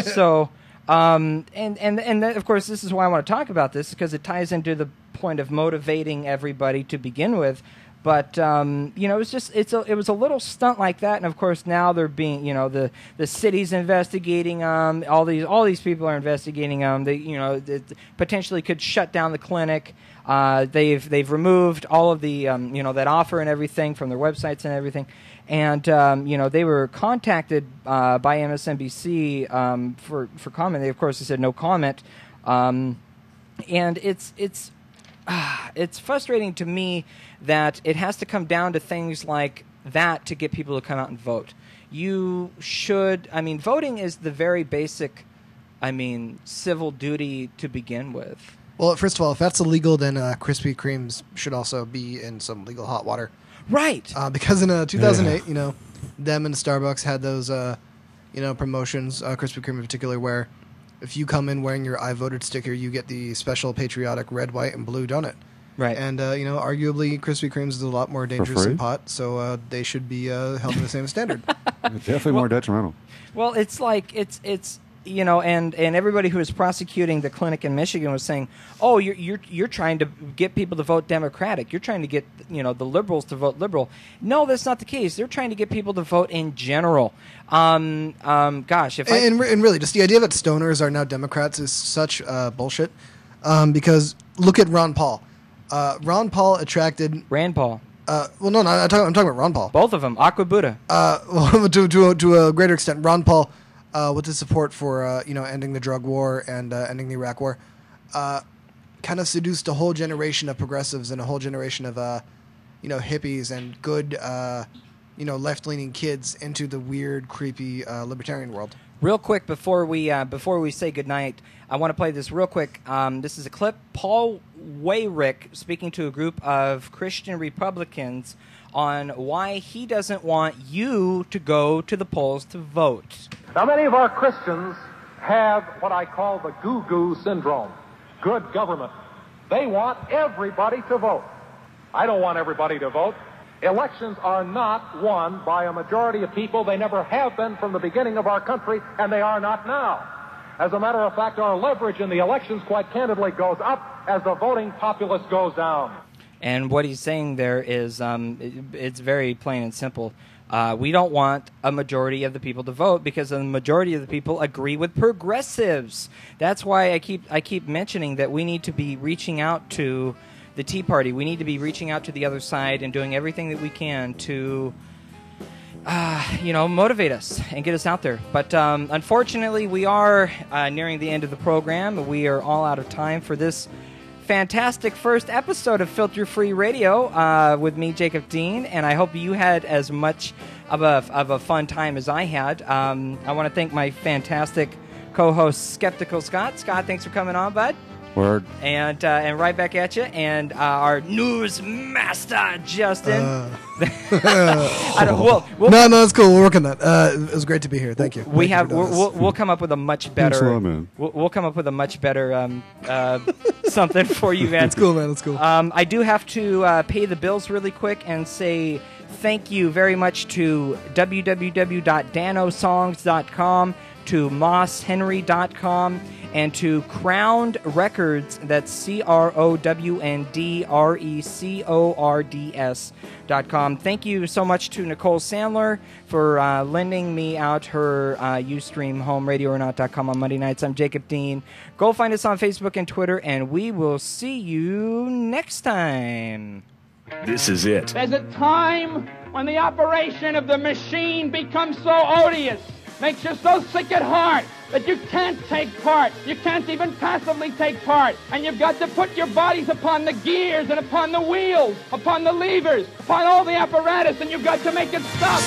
So, and of course, this is why I want to talk about this, because it ties into the point of motivating everybody to begin with. But it was just it was a little stunt like that, and of course now they're being the city's investigating them. All these people are investigating them. They they potentially could shut down the clinic. They've removed all of the that offer and everything from their websites and everything. And they were contacted by MSNBC for comment. They of course said no comment. And it's frustrating to me that it has to come down to things like that to get people to come out and vote. You should, voting is the very basic, civil duty to begin with. Well, first of all, if that's illegal, then Krispy Kremes should also be in some legal hot water. Right. Because in 2008, them and Starbucks had those, promotions, Krispy Kreme in particular, where if you come in wearing your I voted sticker, you get the special patriotic red, white, and blue donut. Right. And, arguably Krispy Kreme's is a lot more dangerous than pot, so they should be held to the same standard. Definitely more detrimental. Well, it's like, it's and everybody who was prosecuting the clinic in Michigan was saying, oh, you're trying to get people to vote Democratic. You're trying to get, the liberals to vote liberal. No, that's not the case. They're trying to get people to vote in general. Gosh, and really, just the idea that stoners are now Democrats is such bullshit. Because look at Ron Paul. Ron Paul attracted Rand Paul. I'm talking about Ron Paul. Both of them, Aqua Buddha. To a greater extent, Ron Paul, with his support for ending the drug war and ending the Iraq war, kind of seduced a whole generation of progressives and a whole generation of hippies and good left-leaning kids into the weird, creepy libertarian world. Real quick before we say goodnight, I want to play this real quick. This is a clip. Paul Weyrich speaking to a group of Christian Republicans on why he doesn't want you to go to the polls to vote. Now, many of our Christians have what I call the goo-goo syndrome. Good government. They want everybody to vote. I don't want everybody to vote. Elections are not won by a majority of people. They never have been from the beginning of our country, and they are not now. As a matter of fact, our leverage in the elections, quite candidly, goes up as the voting populace goes down. And what he's saying there is, it's very plain and simple. We don't want a majority of the people to vote because the majority of the people agree with progressives. That's why I keep mentioning that we need to be reaching out to the Tea Party. We need to be reaching out to the other side and doing everything that we can to, motivate us and get us out there. But unfortunately, we are nearing the end of the program. We are all out of time for this fantastic first episode of Filter Free Radio with me, Jacob Dean, and I hope you had as much of a fun time as I had. I want to thank my fantastic co-host, Skeptical Scott. Scott, thanks for coming on, bud. Word. And right back at you. And our news master, Justin. No, it's cool. We'll work on that. It was great to be here. Thank you. We'll come up with a much better. Thanks a lot, man. We'll come up with a much better something for you, man. It's cool, man. It's cool. I do have to pay the bills really quick and say thank you very much to www.danosongs.com, to mosshenry.com, and to Crowned Records. That's CROWNDRECORDS.com. Thank you so much to Nicole Sandler for lending me out her Ustream home, radioornot.com on Monday nights. I'm Jacob Dean. Go find us on Facebook and Twitter, and we will see you next time. This is it. There's a time when the operation of the machine becomes so odious, makes you so sick at heart that you can't take part. You can't even passively take part. And you've got to put your bodies upon the gears and upon the wheels, upon the levers, upon all the apparatus, and you've got to make it stop.